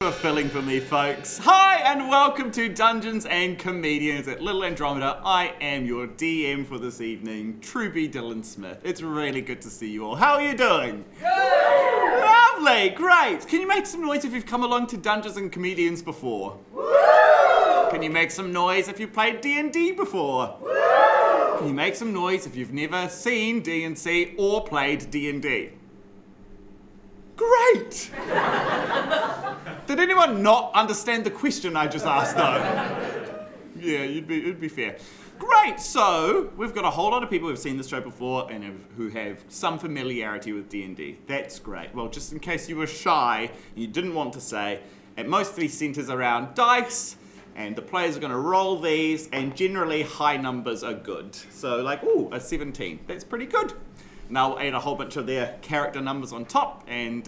Filling for me, folks. Hi and welcome to Dungeons and Comedians at Little Andromeda. I am your DM for this evening, Trubie-Dylan Smith. It's really good to see you all. How are you doing? Good! Lovely, great. Can you make some noise if you've come along to Dungeons and Comedians before? Woo! Can you make some noise if you've played D&D before? Woo! Can you make some noise if you've never seen D&C or played D&D? Great! Did anyone not understand the question I just asked, though? Yeah, it'd be fair. Great, so we've got a whole lot of people who've seen this show before and who have some familiarity with D&D. That's great. Well, just in case you were shy, you didn't want to say, it mostly centers around dice, and the players are going to roll these, and generally high numbers are good. So like, ooh, a 17. That's pretty good. Now we'll add a whole bunch of their character numbers on top, and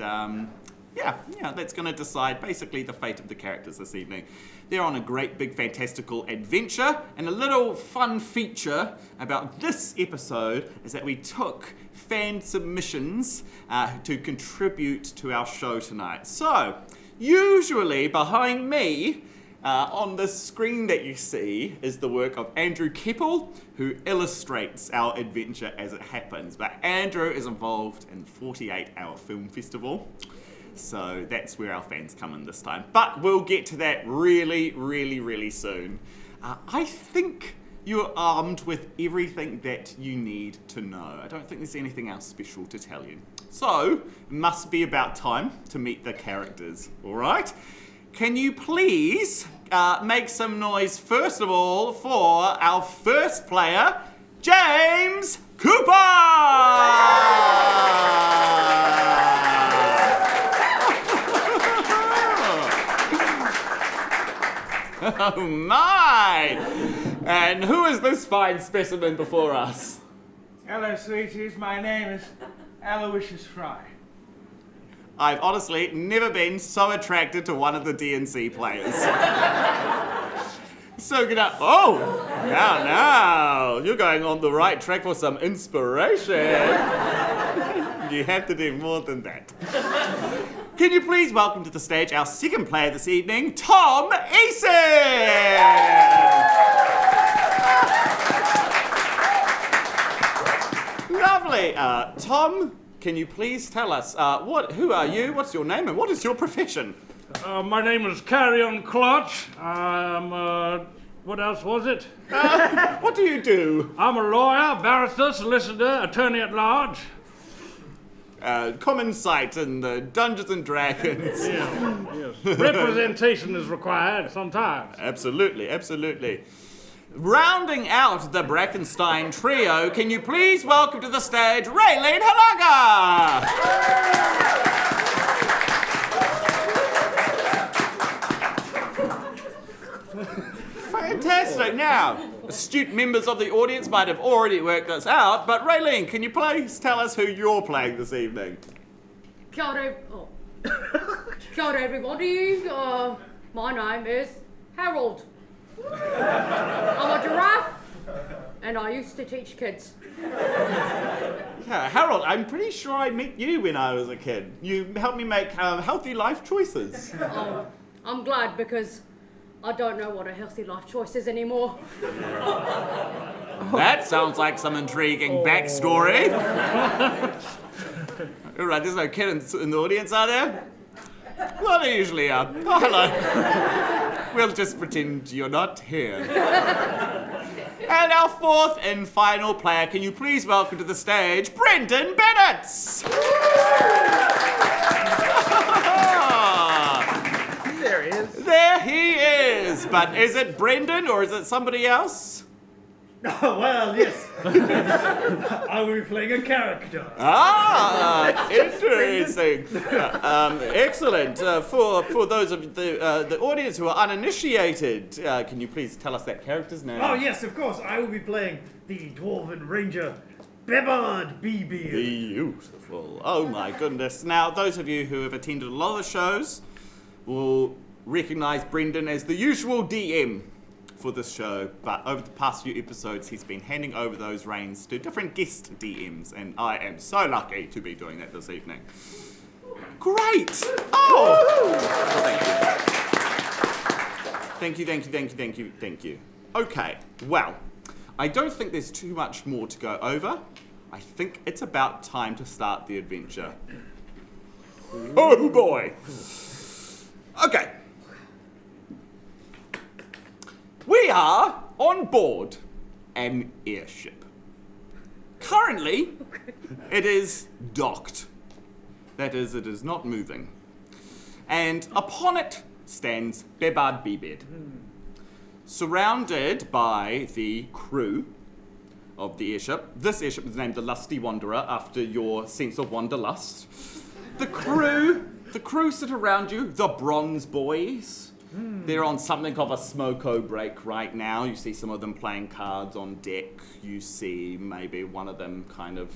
yeah, that's going to decide basically the fate of the characters this evening. They're on a great big fantastical adventure, and a little fun feature about this episode is that we took fan submissions to contribute to our show tonight. So, usually behind me, on the screen that you see is the work of Andrew Keppel, who illustrates our adventure as it happens. But Andrew is involved in the 48-hour film festival, so that's where our fans come in this time. But we'll get to that really, really, really soon. I think you're armed with everything that you need to know. I don't think there's anything else special to tell you. So, it must be about time to meet the characters, all right? Can you please make some noise, first of all, for our first player, James Kupa! Oh my! And who is this fine specimen before us? Hello, sweeties. My name is Aloysius Fry. I've honestly never been so attracted to one of the D&C players. So good. Oh, now, you're going on the right track for some inspiration. You have to do more than that. Can you please welcome to the stage our second player this evening, Tom Eason! Lovely. Tom, can you please tell us, who are you, what's your name, and what is your profession? My name is Carrion Clutch. What else was it? What do you do? I'm a lawyer, barrister, solicitor, attorney at large. Common sight in the Dungeons and Dragons. Yes. Representation is required sometimes. Absolutely, absolutely. Rounding out the Brackenstein trio, can you please welcome to the stage Reylene Hilaga! Fantastic. Now, astute members of the audience might have already worked this out, but Reylene, can you please tell us who you're playing this evening? Kia ora everybody. My name is Harold. I'm a giraffe, and I used to teach kids. Yeah, Harold, I'm pretty sure I met you when I was a kid. You helped me make healthy life choices. Oh, I'm glad because I don't know what a healthy life choice is anymore. That sounds like some intriguing backstory. All right, there's no kids in the audience, are there? Well, they usually are. Oh, hello. We'll just pretend you're not here. And our fourth and final player, can you please welcome to the stage, Brendon Bennetts? There he is. There he is. But is it Brendon or is it somebody else? Oh, well, yes. I will be playing a character. Ah, interesting. Excellent. For those of the audience who are uninitiated, can you please tell us that character's name? Oh, yes, of course. I will be playing the Dwarven Ranger, Bebard, BeeBeard. Beautiful. Oh my goodness. Now, those of you who have attended a lot of the shows will recognize Brendon as the usual DM for this show, but over the past few episodes he's been handing over those reins to different guest DMs, and I am so lucky to be doing that this evening. Great! Oh! Thank you. Okay, well, I don't think there's too much more to go over. I think it's about time to start the adventure. Oh boy! Okay. We are on board an airship. Currently, it is docked. That is, it is not moving. And upon it stands Bebard BeeBeard, surrounded by the crew of the airship. This airship is named the Lusty Wanderer after your sense of wanderlust. The crew sit around you, the Bronze Boys. They're on something of a smoko break right now. You see some of them playing cards on deck. You see maybe one of them kind of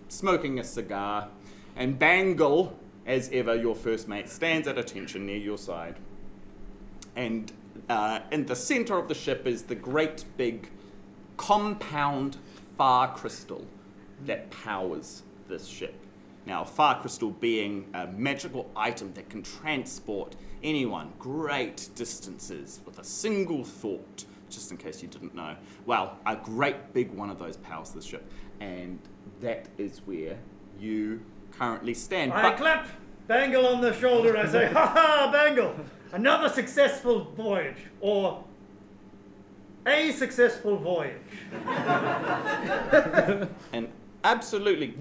smoking a cigar. And Bangle, as ever, your first mate, stands at attention near your side. And in the center of the ship is the great big compound far crystal that powers this ship. Now, far crystal being a magical item that can transport anyone great distances with a single thought, just in case you didn't know. Well, a great big one of those powers this ship, and that is where you currently stand. I clap Bangle on the shoulder and I say, "Ha ha, Bangle! Another successful voyage, or a successful voyage." And absolutely,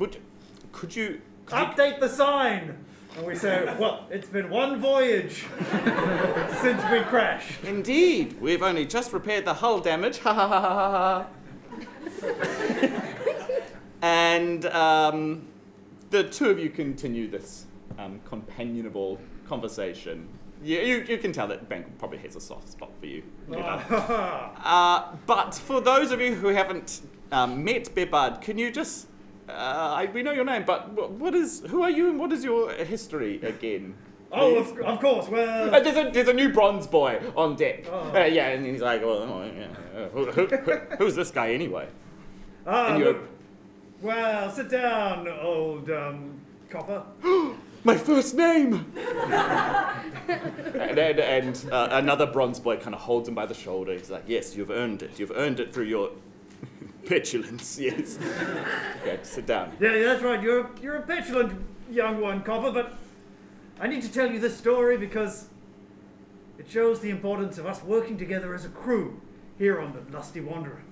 could you Update the sign! And we say, well, it's been one voyage since we crashed. Indeed, we've only just repaired the hull damage. Ha ha ha ha ha. And the two of you continue this companionable conversation. You can tell that Bangle probably has a soft spot for you. But for those of you who haven't met Bebard, can you just... we know your name, but who are you and what is your history again? Oh, of course, well... There's a new bronze boy on deck. Oh. Yeah, and he's like, who's this guy anyway? And you're... Well, sit down, old copper. My first name! and another bronze boy kind of holds him by the shoulder. He's like, yes, you've earned it. You've earned it through your petulance, yes. Okay, sit down. Yeah, that's right. You're a petulant young one, copper, but I need to tell you this story because it shows the importance of us working together as a crew here on the Lusty Wanderer.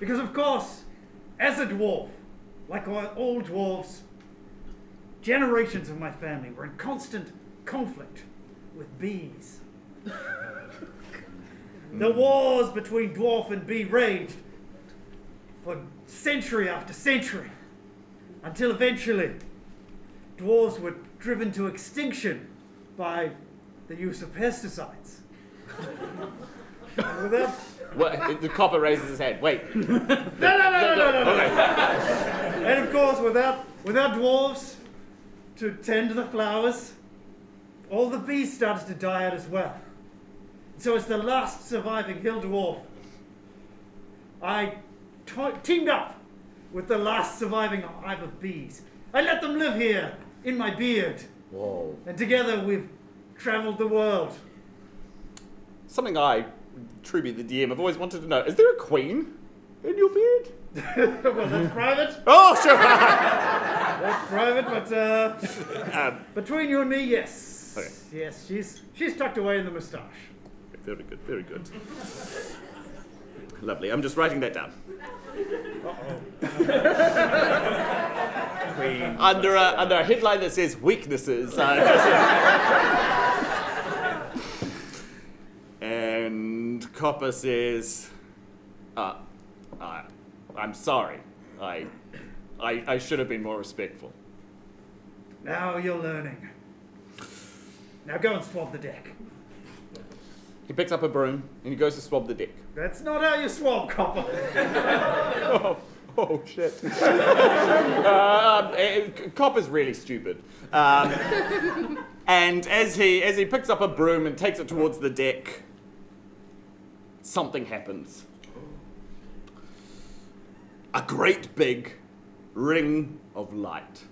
Because, of course, as a dwarf, like all dwarves, generations of my family were in constant conflict with bees. The wars between dwarf and bee raged for century after century, until eventually dwarves were driven to extinction by the use of pesticides. The copper raises his head. Wait. No. Okay. And of course, without dwarves to tend to the flowers, all the bees started to die out as well. So as the last surviving hill dwarf, I teamed up with the last surviving hive of bees. I let them live here in my beard. Whoa. And together we've traveled the world. Something Trubie, the DM, I've always wanted to know. Is there a queen in your beard? Well, that's private. Oh, sure. That's private, but between you and me, yes. Okay. Yes, she's tucked away in the moustache. Very good, very good. Lovely, I'm just writing that down. Queen. Under a headline that says weaknesses. And Copper says, I'm sorry. I should have been more respectful. Now you're learning. Now go and swab the deck. He picks up a broom and he goes to swab the deck. That's not how you swab, Copper. Oh shit. Copper's really stupid. And as he picks up a broom and takes it towards the deck, something happens. A great big ring of light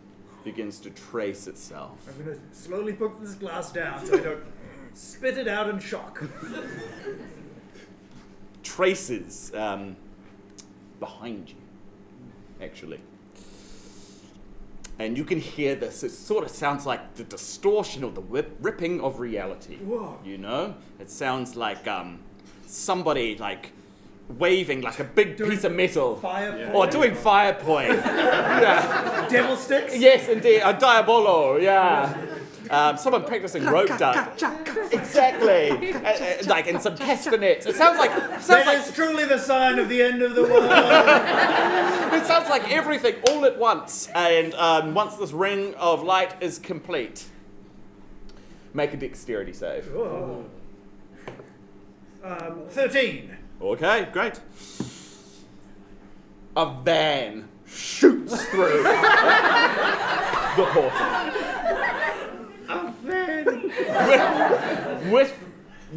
begins to trace itself. I'm going to slowly put this glass down so I don't spit it out in shock. Traces behind you, actually. And you can hear this. It sort of sounds like the distortion or the ripping of reality. Whoa. You know? It sounds like somebody like waving like a big piece of metal. Fire point. Or doing fire point. Yeah. Devil sticks? Yes, indeed. A diabolo, yeah. Someone practicing rope dance. Exactly. Like in some castanets. It sounds like... That is truly the sign of the end of the world. It sounds like everything all at once. And once this ring of light is complete, make a dexterity save. Whoa. 13. Okay, great. A van shoots through the portal. A van.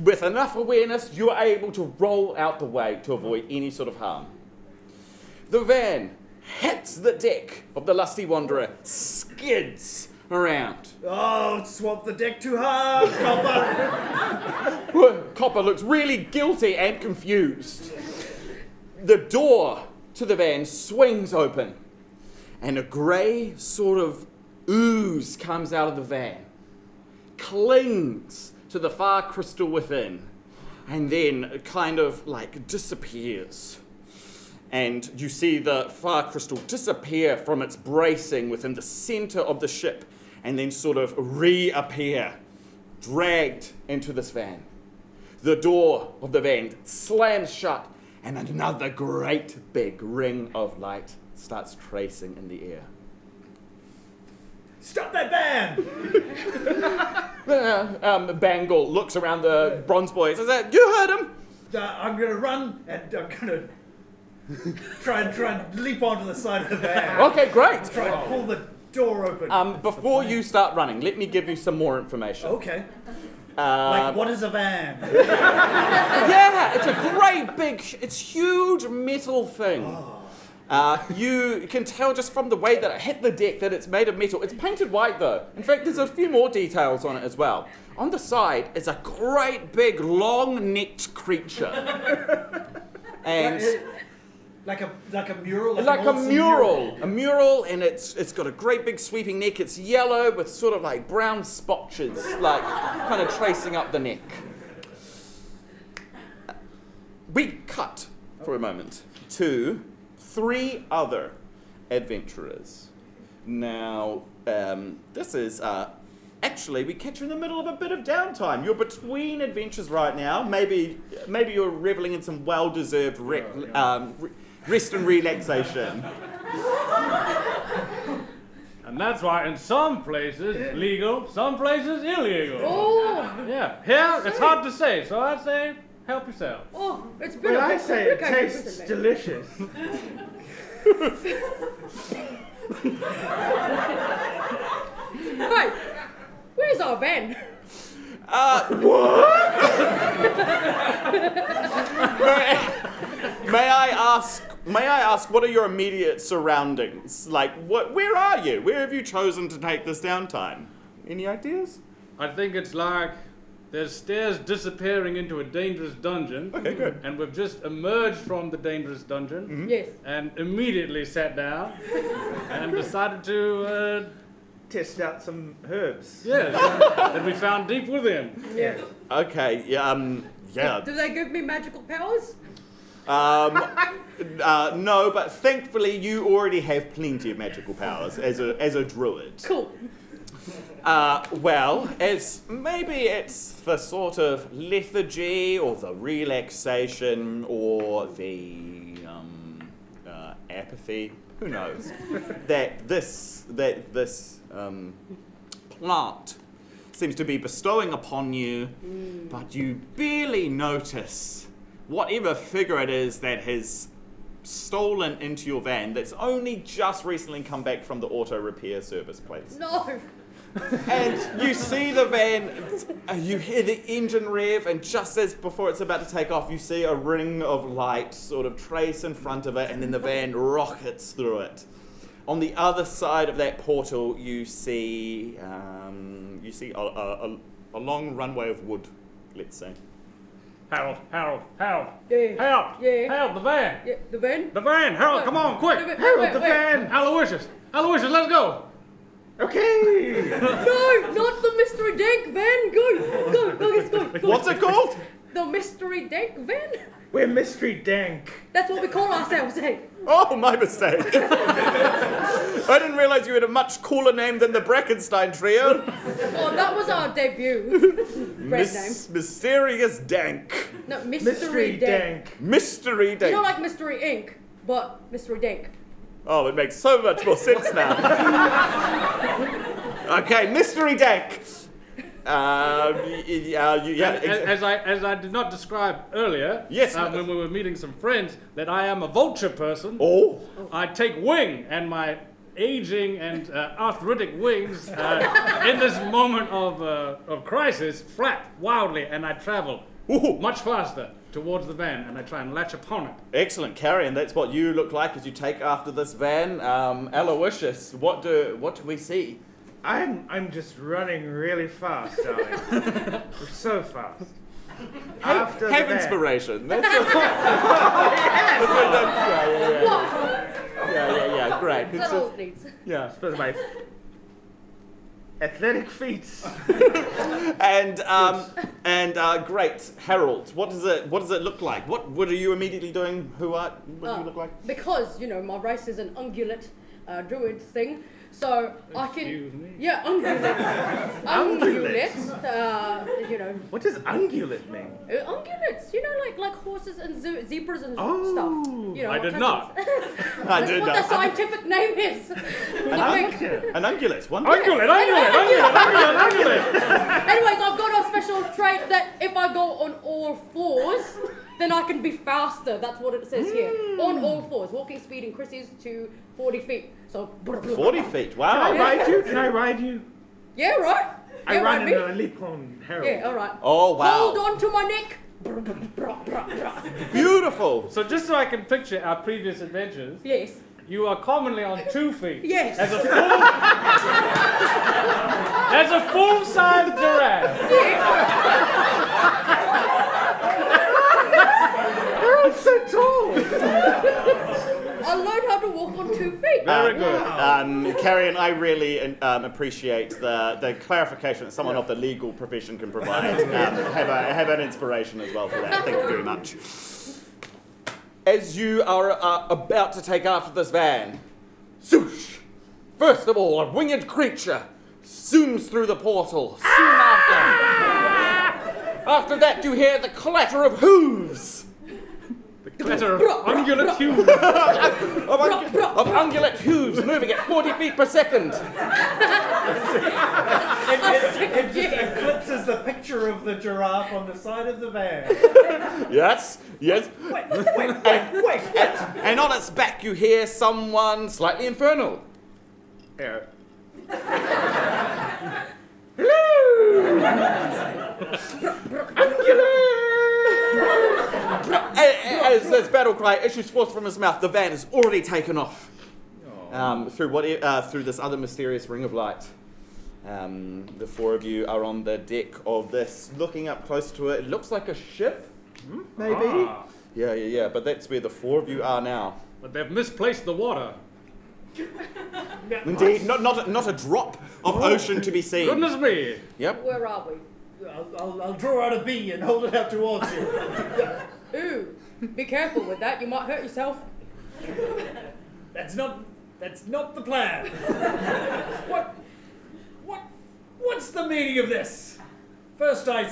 With enough awareness, you are able to roll out the way to avoid any sort of harm. The van hits the deck of the Lusty Wanderer, skids around. Oh, swap the deck too hard, Copper. Copper looks really guilty and confused. The door to the van swings open, and a grey sort of ooze comes out of the van, clings to the far crystal within, and then kind of like disappears. And you see the far crystal disappear from its bracing within the center of the ship, and then sort of reappear, dragged into this van. The door of the van slams shut, and another great big ring of light starts tracing in the air. Stop that van! Bangle looks around the bronze boys and says, "You heard him!" I'm going to run, and I'm going to try and leap onto the side of the van. Okay, great. Try and pull the door open. Before you start running, let me give you some more information. Okay. Like, what is a van? Yeah, it's a great big, it's huge metal thing. You can tell just from the way that it hit the deck that it's made of metal. It's painted white though. In fact, there's a few more details on it as well. On the side is a great big long-necked creature. And like a mural? like a mural, and it's got a great big sweeping neck. It's yellow with sort of like brown spotches, like kind of tracing up the neck. We cut for a moment to 3 other adventurers. Now, this is actually, we catch you in the middle of a bit of downtime. You're between adventures right now. Maybe you're reveling in some well-deserved rest and relaxation. And that's why in some places legal, some places illegal. Oh, Yeah, here it's hard to say, so I say help yourself. oh, it's been Well, a I bit say it complicated, tastes isn't it? delicious. Hey, where's our van? May I ask, what are your immediate surroundings? Like, where are you? Where have you chosen to take this downtime? Any ideas? I think it's like there's stairs disappearing into a dangerous dungeon. Okay, good. And we've just emerged from the dangerous dungeon Yes. and immediately sat down and decided to, Test out some herbs. that we found deep within. Yeah. Okay, yeah. Do they give me magical powers? No, but thankfully you already have plenty of magical powers as a druid. Cool. Well, maybe it's the sort of lethargy or the relaxation or the apathy. Who knows? that this plant seems to be bestowing upon you, but you barely notice whatever figure it is that has stolen into your van that's only just recently come back from the auto repair service place. No. And you see the van, you hear the engine rev, and just as before it's about to take off, you see a ring of light sort of trace in front of it, and then the van rockets through it. On the other side of that portal, you see a long runway of wood, let's say. Harold. Yeah. Harold, the van. Yeah, the van? The van, Harold, come on, quick. Harold, the van. Aloysius, let's go. Okay. No, not the mystery dank van. Go, let's go. What's it called? The mystery dank van? We're mystery dank. That's what we call ourselves, eh? Oh, my mistake. I didn't realize you had a much cooler name than the Brackenstein trio. Oh, that was our debut. Brand name. Mysterious Dank. No, mystery dank. Mystery Dank. You know, like Mystery Inc., but Mystery Dank. Oh, it makes so much more sense now. Okay, Mystery Dank. As I did not describe earlier, Yes. when we were meeting some friends, that I am a vulture person. Oh. I take wing, and my aging and arthritic wings, in this moment of crisis, flap wildly, and I travel much faster towards the van, and I try and latch upon it. Excellent, Carrion. That's what you look like as you take after this van. Aloysius, what do we see? I'm just running really fast, darling. We're so fast. After the Have van. inspiration. That's yeah, great. That's all it needs. Yeah. Supposed to be athletic feats. And great, Harold. What does it look like? What are you immediately doing? What do you look like? Because, my race is an ungulate druid thing, so I can... Excuse me? Yeah, ungulate. Ungulate. What does ungulate mean? Ungulates, like horses and zebras and Oh. stuff. I did not. That's what the scientific name is. An ungulate. One. Ungulate. Anyways, I've got a special trait that if I go on all fours, then I can be faster. That's what it says here. On all fours. Walking speed increases to 40 feet. So 40 feet. Wow. Can I ride you? Yeah, right. I Yeah, run right, me. and I leap on Harold. Yeah, all right. Oh wow. Hold on to my neck. Beautiful. So just so I can picture our previous adventures, Yes. you are commonly on 2 feet. Yes. As a full-size giraffe. Harold's so tall. I learned how to walk on 2 feet. Very good. Carrion, I really appreciate the clarification that someone of the legal profession can provide. Have an inspiration as well for that. Thank you very much. As you are about to take after this van, swoosh! First of all, a winged creature zooms through the portal. Soon after. After that, you hear the clatter of hooves. Clatter of ungulate hooves. of ungulate hooves moving at 40 feet per second. It just eclipses the picture of the giraffe on the side of the van. Yes. Wait. And on its back, you hear someone slightly infernal. As this battle cry issues forth from his mouth, the van is already taken off through this other mysterious ring of light. The four of you are on the deck of this, looking up close to it. It looks like a ship, maybe. Ah, Yeah. But that's where the four of you are now. but they've misplaced the water. Indeed, not a drop of ocean to be seen. Goodness me. Yep. Where are we? I'll draw out a bee and hold it out towards you. Ooh, be careful with that. You might hurt yourself. That's not the plan. What's the meaning of this? First I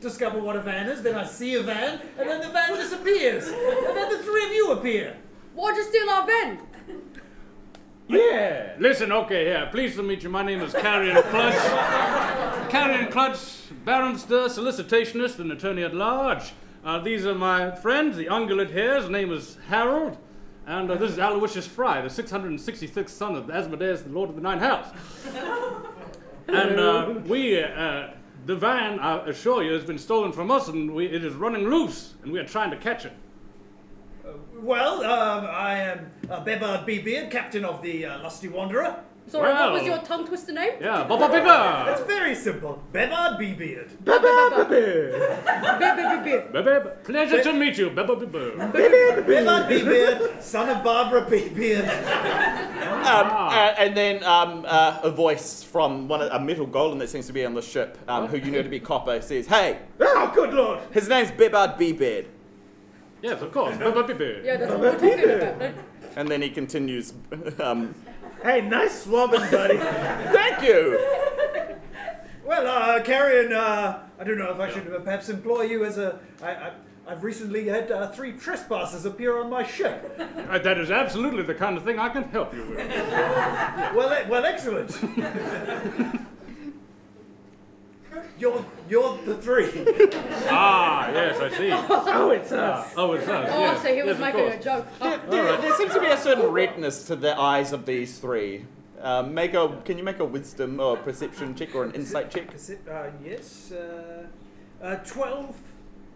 discover what a van is, then I see a van, and then the van disappears. And then the three of you appear. Why'd you steal our van? Yeah. Listen, okay, here. Pleased to meet you. My name is Carrion Clutch. Carrion Clutch, barrister, solicitationist, and attorney at large. These are my friends, the ungulate here. His name is Harold. And this is Aloysius Fry, the 666th son of Asmodeus, the Lord of the Nine Hells. And the van, I assure you, has been stolen from us, and it is running loose, and we are trying to catch it. Well, I am Bebard BeeBeard, captain of the Lusty Wanderer. Sorry, Well. what was your tongue twister name? Yeah, Bebard. It's very simple. Bebard BeeBeard. Pleasure to meet you, Bebard. Bebard BeeBeard, son of Barbara BeeBeard. And then a voice from a metal golem that seems to be on the ship, who you know to be Copper, says, "Hey, Oh, good lord! his name's Bebard BeeBeard." Yes, of course, Bebard. Yeah, that's what we're talking about. Right? And then he continues, Hey, nice swabbing, buddy. "Thank you." Well, Carrion, I don't know if I should perhaps employ you as I've recently had 3 trespassers appear on my ship. That is absolutely the kind of thing I can help you with. Well, excellent. You're the 3. Ah, yes, I see. Oh, it's us. Oh, it's us. Oh, yes. so he was Yes, of making course. a joke. Oh, There seems to be a certain redness to the eyes of these 3. Can you make a wisdom or perception check or an insight check? Yes. 12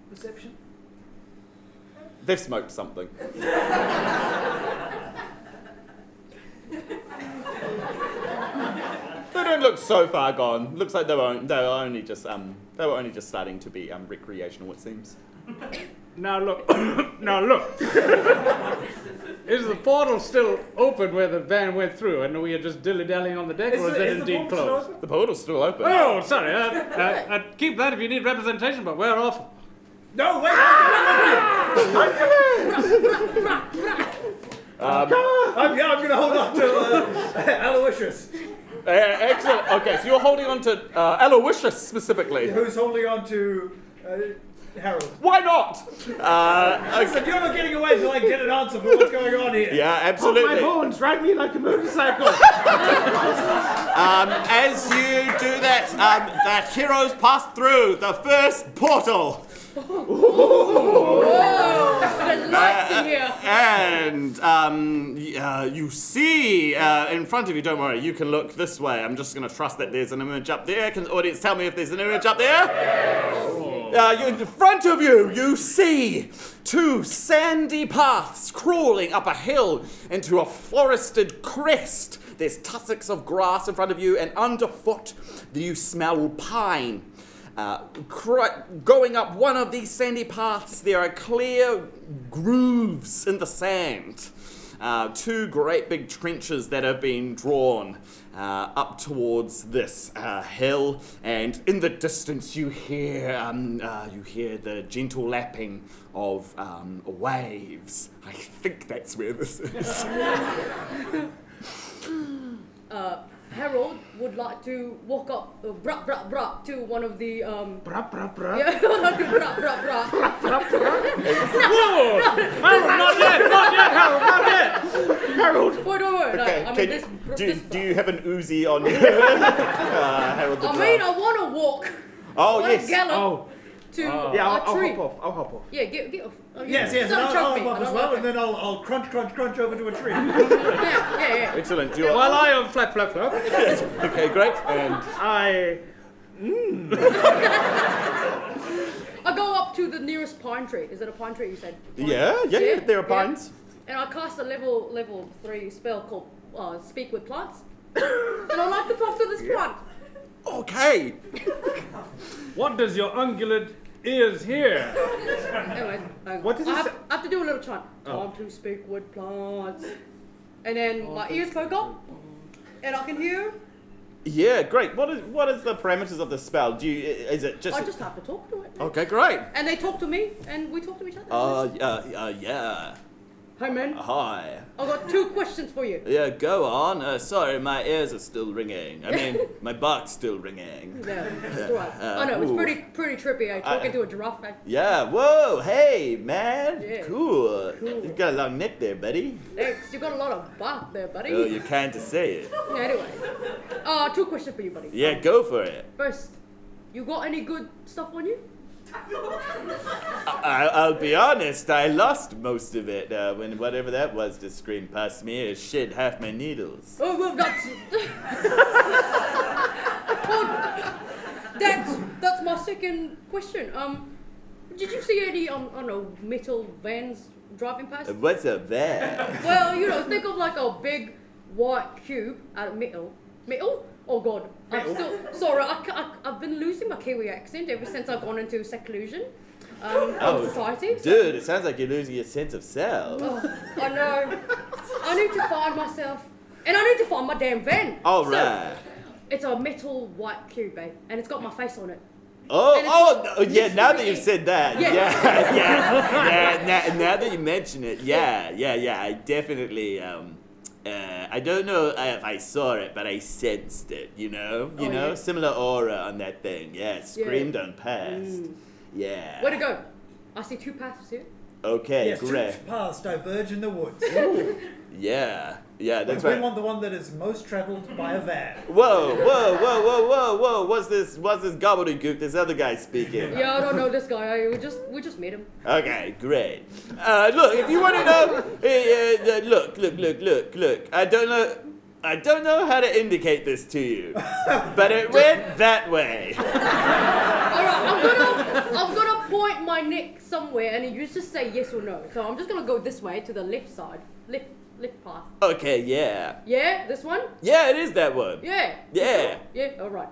perception. They've smoked something. They don't look so far gone. Looks like they were only just starting to be recreational, it seems. Now look. Is the portal still open where the van went through, and we are just dilly-dallying on the deck, or is it indeed closed? The portal's still open. Oh, sorry. Keep that if you need representation, but we're off. No, wait! I'm going to hold on to Aloysius, Excellent. Okay, so you're holding on to Aloysius specifically. who's holding on to Harold. Why not? I said, you're not getting away until I get an answer for what's going on here. Yeah, Hold absolutely. my horns, ride me like a motorcycle. As you do that, the heroes pass through the first portal. whoa! There's lights in here. And you see in front of you, don't worry, you can look this way. I'm just going to trust that there's an image up there. Can the audience tell me if there's an image up there? In front of you, you see 2 sandy paths crawling up a hill into a forested crest. There's tussocks of grass in front of you, and underfoot you smell pine. Going up one of these sandy paths, there are clear grooves in the sand. 2 great big trenches that have been drawn up towards this hill, and in the distance you hear the gentle lapping of waves. I think that's where this is. Harold would like to walk up, to one of the Brah, brah, brah. Yeah, like brah. Whoa! Harold, not yet, Harold, not yet! Harold! Wait. Okay, I mean, do you have an Uzi on you? Harold the Giraffe. I want to walk. Oh, like yes. Gallop to Yeah, a I'll tree. I'll hop off. Yeah, get off. Oh, Yes, yeah. and Don't I'll choke me. hop I as don't well, like and then I'll crunch over to a tree. Yeah. Excellent. Do you While I am flap. Okay, great. And I go up to the nearest pine tree. Is it a pine tree you said? Pine? yeah, there are pines. And I cast a level 3 spell called Speak with Plants. And I like to talk to this plant. Okay. What does your ungulate ears hear? Anyway, What does I it have, say? I have to do a little chant. Time to speak with plants. And then my ears poke up, and I can hear. Yeah, great. What is the parameters of the spell? Is it just? I just have to talk to it. Okay, great. And they talk to me, and we talk to each other. Yeah. Hi, man. Hi. I've got 2 questions for you. Yeah, go on. Sorry, my ears are still ringing. I mean, my butt's still ringing. Yeah, that's right. I know, it's ooh. pretty trippy, eh? Talking to a giraffe. Eh? Yeah, whoa, hey, man. Yeah. Cool. You got a long neck there, buddy. Thanks, you got a lot of bark there, buddy. Oh, you're kind to say it. Yeah, anyway. 2 questions for you, buddy. Yeah, go for it. First, you got any good stuff on you? I'll be honest, I lost most of it when whatever that was just screamed past me. It shed half my needles. Oh, well, that's... well, that's my second question. Did you see any, I don't know, metal vans driving past. What's a van? Well, you know, think of like a big white cube out of metal. Metal? Oh God, I'm still sorry. I've been losing my Kiwi accent ever since I've gone into seclusion from society. So. Dude, it sounds like you're losing your sense of self. Oh, I know. I need to find myself, and I need to find my damn van. All right. It's a metal white cube, babe, and it's got my face on it. Yeah, now that you've said that, Yeah. now that you mention it, I definitely, I don't know if I saw it, but I sensed it, you know, similar aura on that thing, screamed on past, Where to go? I see two paths here. Okay, Yes, great. two paths diverge in the woods. Yeah, that's we right. want the one that is most travelled by a van. Whoa, what's this gobbledygook this other guy speaking? Yeah, I don't know this guy, we just met him. Okay, great. Look, if you want to know, look. I don't know how to indicate this to you, but it went that way. Alright, I'm gonna point my neck somewhere and you just say yes or no. So I'm just gonna go this way to the left side. Left path. Okay, yeah. Yeah, this one? Yeah, it is that one. Yeah. Yeah. Yeah, alright.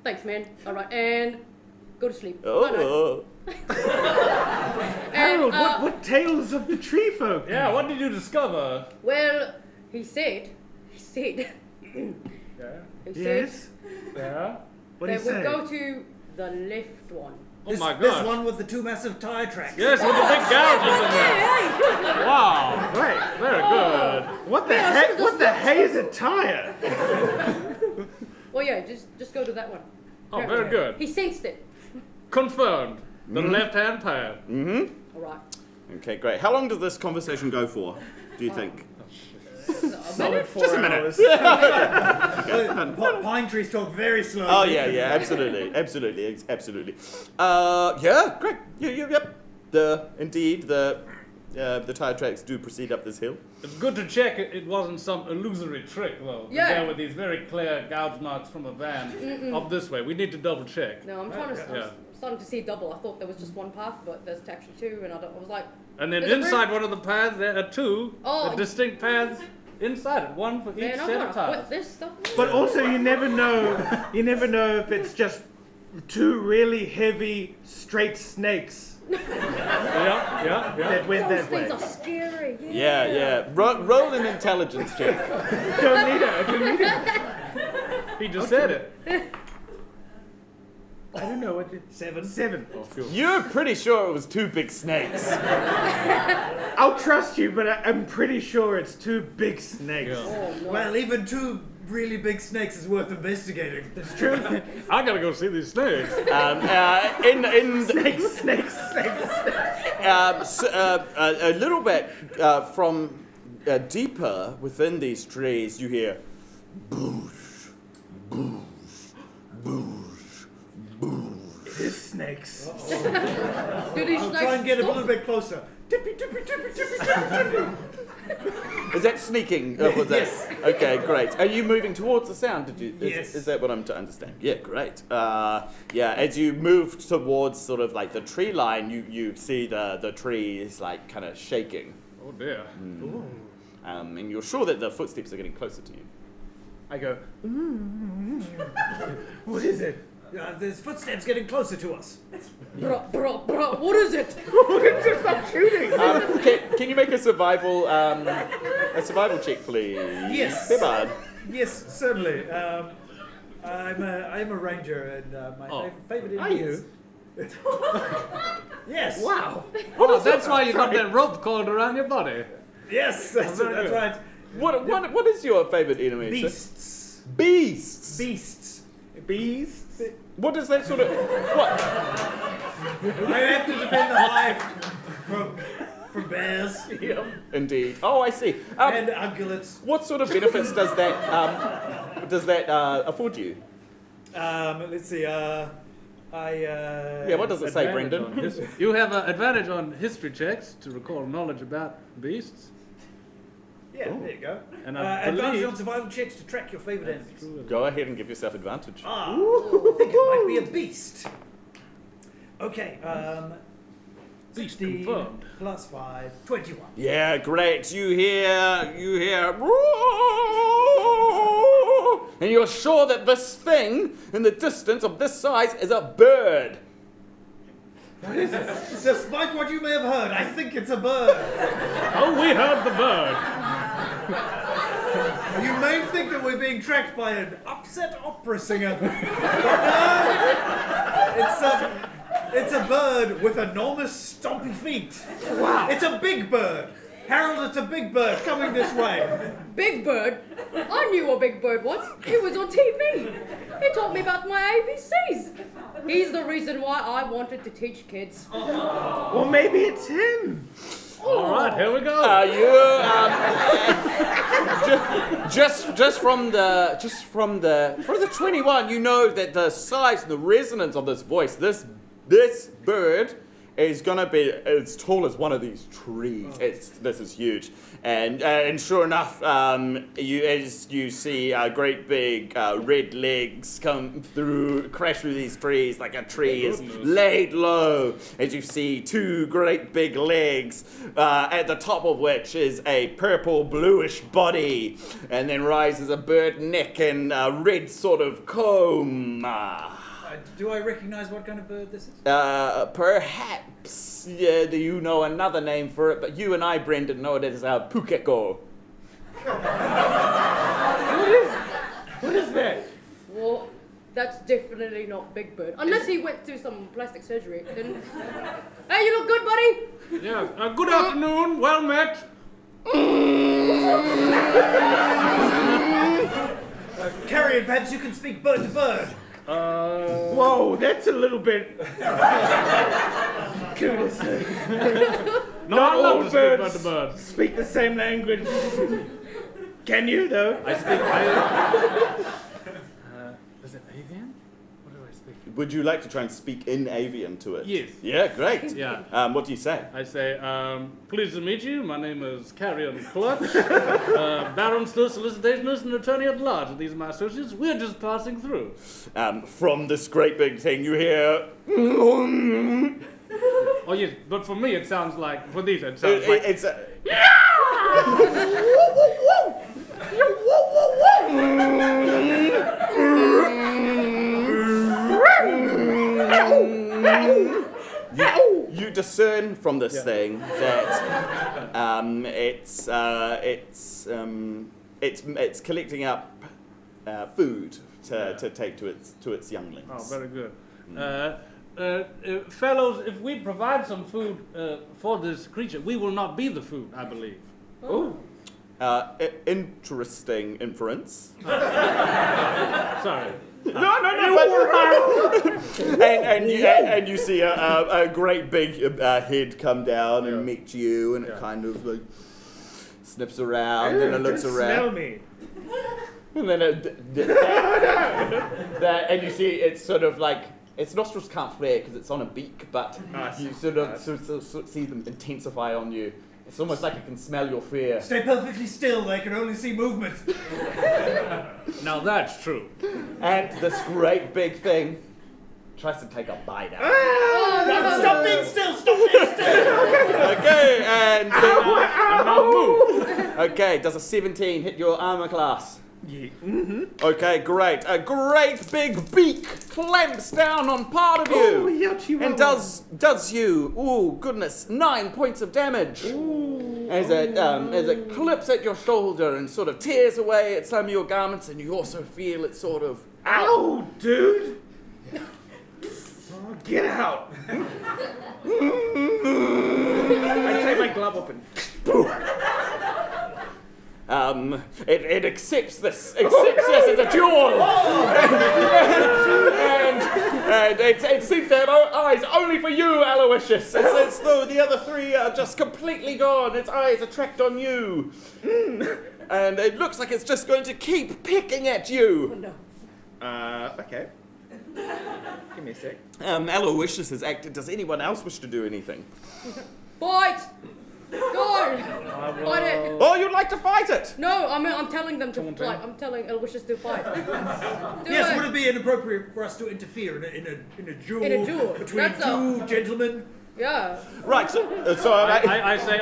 Thanks, man. Alright, and go to sleep. Oh. Harold, what tales of the tree folk? Yeah, what did you discover? Well, he said. Yeah. Yes? Yeah. What do you that say? we go to the left one. Oh my This gosh. one with the two massive tire tracks. Yes, with the big gouges in there. Wow. Wait, Very good. what the heck? What the hay is a tire? Well, yeah, just go to that one. Oh, very good. He sensed it. Confirmed. The left-hand path. Alright. Okay, great. How long does this conversation go for, do you think? Solid 4 Just a minute. hours. Pine trees talk very slowly. Oh, yeah, absolutely. Yeah, great. Yep. The tire tracks do proceed up this hill. It's good to check it wasn't some illusory trick, though. Yeah. There with these very clear gouge marks from a van up this way. We need to double check. No, I'm trying to. Yeah. I'm starting to see double. I thought there was just one path, but there's actually two, and I was like. And then Is it inside really? one of the paths, there are two distinct paths inside it. One for each Man, I'm set gonna of tires. quit this stuff. But also, you never know. You never know if it's just two really heavy, straight snakes Yeah. that went Those that way. things are scary. Yeah. Roll an intelligence check. Don't need it. He just said it. I don't know what it. 7. You're pretty sure it was two big snakes. I'll trust you, but I'm pretty sure it's two big snakes. Yeah. Oh, no. Well, even two really big snakes is worth investigating. It's true. I gotta go see these snakes. Snakes. A little bit from deeper within these trees, you hear boosh, boosh, boosh, boosh. It is snakes. Do these I'll snakes try and get a stop? little bit closer. Tippy. Is that sneaking? Was that? Yes. Okay, great. Are you moving towards the sound? Did you? Yes. Is that what I'm to understand? Yeah, great. As you move towards sort of like the tree line, you see the tree is like kind of shaking. Oh dear. And you're sure that the footsteps are getting closer to you. I go. What is it? There's footsteps getting closer to us. Bro, what is it? Stop shooting. Can you make a survival check, please? Yes. Bebard. Yes, certainly. I'm a ranger, and my favorite Are you? Yes. Wow. Oh, that's why you got that rope coiled around your body. Yes, that's good. right. What is your favorite enemy? sir? Beasts. Beasts. Beasts. Bees. What does that sort of what? I have to defend the hive from bears Indeed. Oh, I see. and ungulates. What sort of benefits does that afford you? Let's see. What does it say, Brendon? You have an advantage on history checks to recall knowledge about beasts. Yeah, there you go. And I Advantage believe- on survival checks to track your favorite enemies. Go ahead and give yourself advantage. I think it might be a beast. Okay. Beast 16 confirmed. plus 5, 21. Yeah, great. You hear, and you're sure that this thing in the distance of this size is a bird. Despite what you may have heard, I think it's a bird. Oh, we heard the bird. You may think that we're being tracked by an upset opera singer. But no, it's a bird with enormous stompy feet. Wow. It's a big bird. Harold, it's a big bird coming this way. Big Bird? I knew what Big Bird was. He was on TV. He taught me about my ABCs. He's the reason why I wanted to teach kids. Well, maybe it's him. All right, here we go. Just from the 21, you know that the size and the resonance of this voice, this bird is gonna be as tall as one of these trees. This is huge, and sure enough, you see great big red legs crash through these trees like a tree is laid low. As you see two great big legs, at the top of which is a purple bluish body, and then rises a bird neck and a red sort of comb. Do I recognize what kind of bird this is? Perhaps. Yeah, do you know another name for it? But you and I, Brendon, know it as pukeko. What is that? Well, that's definitely not Big Bird. Unless he went through some plastic surgery. Then... Hey, you look good, buddy! Yeah, good afternoon, well met. Carrion, perhaps you can speak bird to bird. Whoa, that's a little bit. Goodness. Not all birds speak the same language. Can you, though? I speak. Is it avian? What do I speak? Would you like to try and speak in avian to it? Yes. Yeah, great. Yeah. What do you say? I say, pleased to meet you. My name is Carrion Clutch, barrister, solicitationist, and attorney at large. These are my associates. We're just passing through. From this great big thing, you hear. Oh yes, but for me it sounds like. For these it sounds like. It's a. You discern from this thing that it's collecting up food to take to its younglings. Oh, very good. Fellows, if we provide some food for this creature, we will not be the food, I believe. Oh. Interesting inference. Sorry. No. and you see a great big head come down and meet you, and it kind of like sniffs around and it looks around. Smell me. And then and you see it's sort of like its nostrils can't flare because it's on a beak, but you sort of see them intensify on you. It's almost like it can smell your fear. Stay perfectly still, they can only see movement. Now that's true. And this great big thing tries to take a bite out. Stop being still, stop being still! Okay, and Now move. okay, does a 17 hit your armor class? Yeah. Mm-hmm. Okay, great. A great big beak clamps down on part of you. And does you, ooh, goodness, 9 points of damage. As it clips at your shoulder and sort of tears away at some of your garments, and you also feel it sort of. Ow, dude! Oh, get out! I take my glove off and. It accepts this as a duel, and it seems to have eyes only for you, Aloysius. It's as though the other three are just completely gone. Its eyes are tracked on you, and it looks like it's just going to keep picking at you. Oh, no. Okay. Give me a sec. Aloysius has acted. Does anyone else wish to do anything? Fight! Go! Fight it! Oh, you'd like to fight it? No, I'm telling them to fight. I'm telling Aloysius to fight. Yes, would it be inappropriate for us to interfere in a duel, In a duel. between two gentlemen Yeah. Right, so I say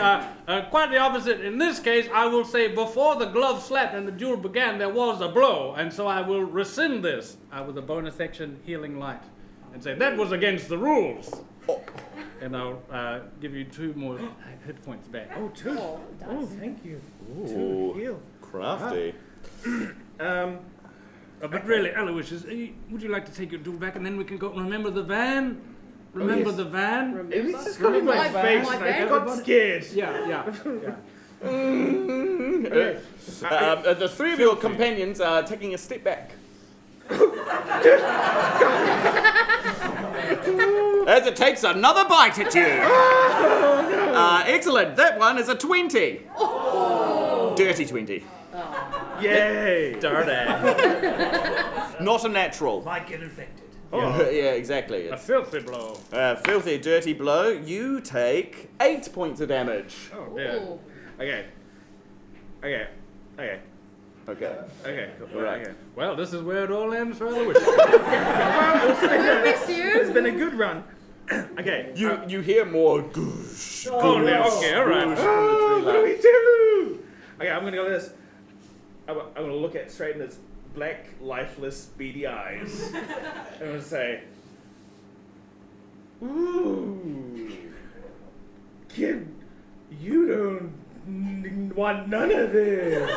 quite the opposite. In this case, I will say before the glove slapped and the duel began, there was a blow, and so I will rescind this with a bonus action healing light, and say that was against the rules. And I'll give you 2 more hit points back. Oh, 2. Oh, Oh, thank you. Ooh, 2 heal. crafty. But really, Aloysius, would you like to take your duel back, and then we can go remember the van? Remember the van? It was just got in my face and I got scared. Yeah. The 3 of your companions are taking a step back. As it takes another bite at you. Excellent. That one is a 20. Dirty 20. Yay! Dirty. Not a natural. Might get infected. Yeah, exactly. A filthy blow. Filthy, dirty blow. You take 8 points of damage. Oh, dear. Ooh. Okay, cool. Alright. Okay. Well, this is where it all ends for Aloysius. We'll miss It's you. been a good run. Okay. You hear more goosh. Oh, yeah, okay, all right. What do we do? Okay, I'm gonna go this. I'm gonna look at straight in its black, lifeless, beady eyes. I'm gonna say, "Ooh, kid, you don't want none of this."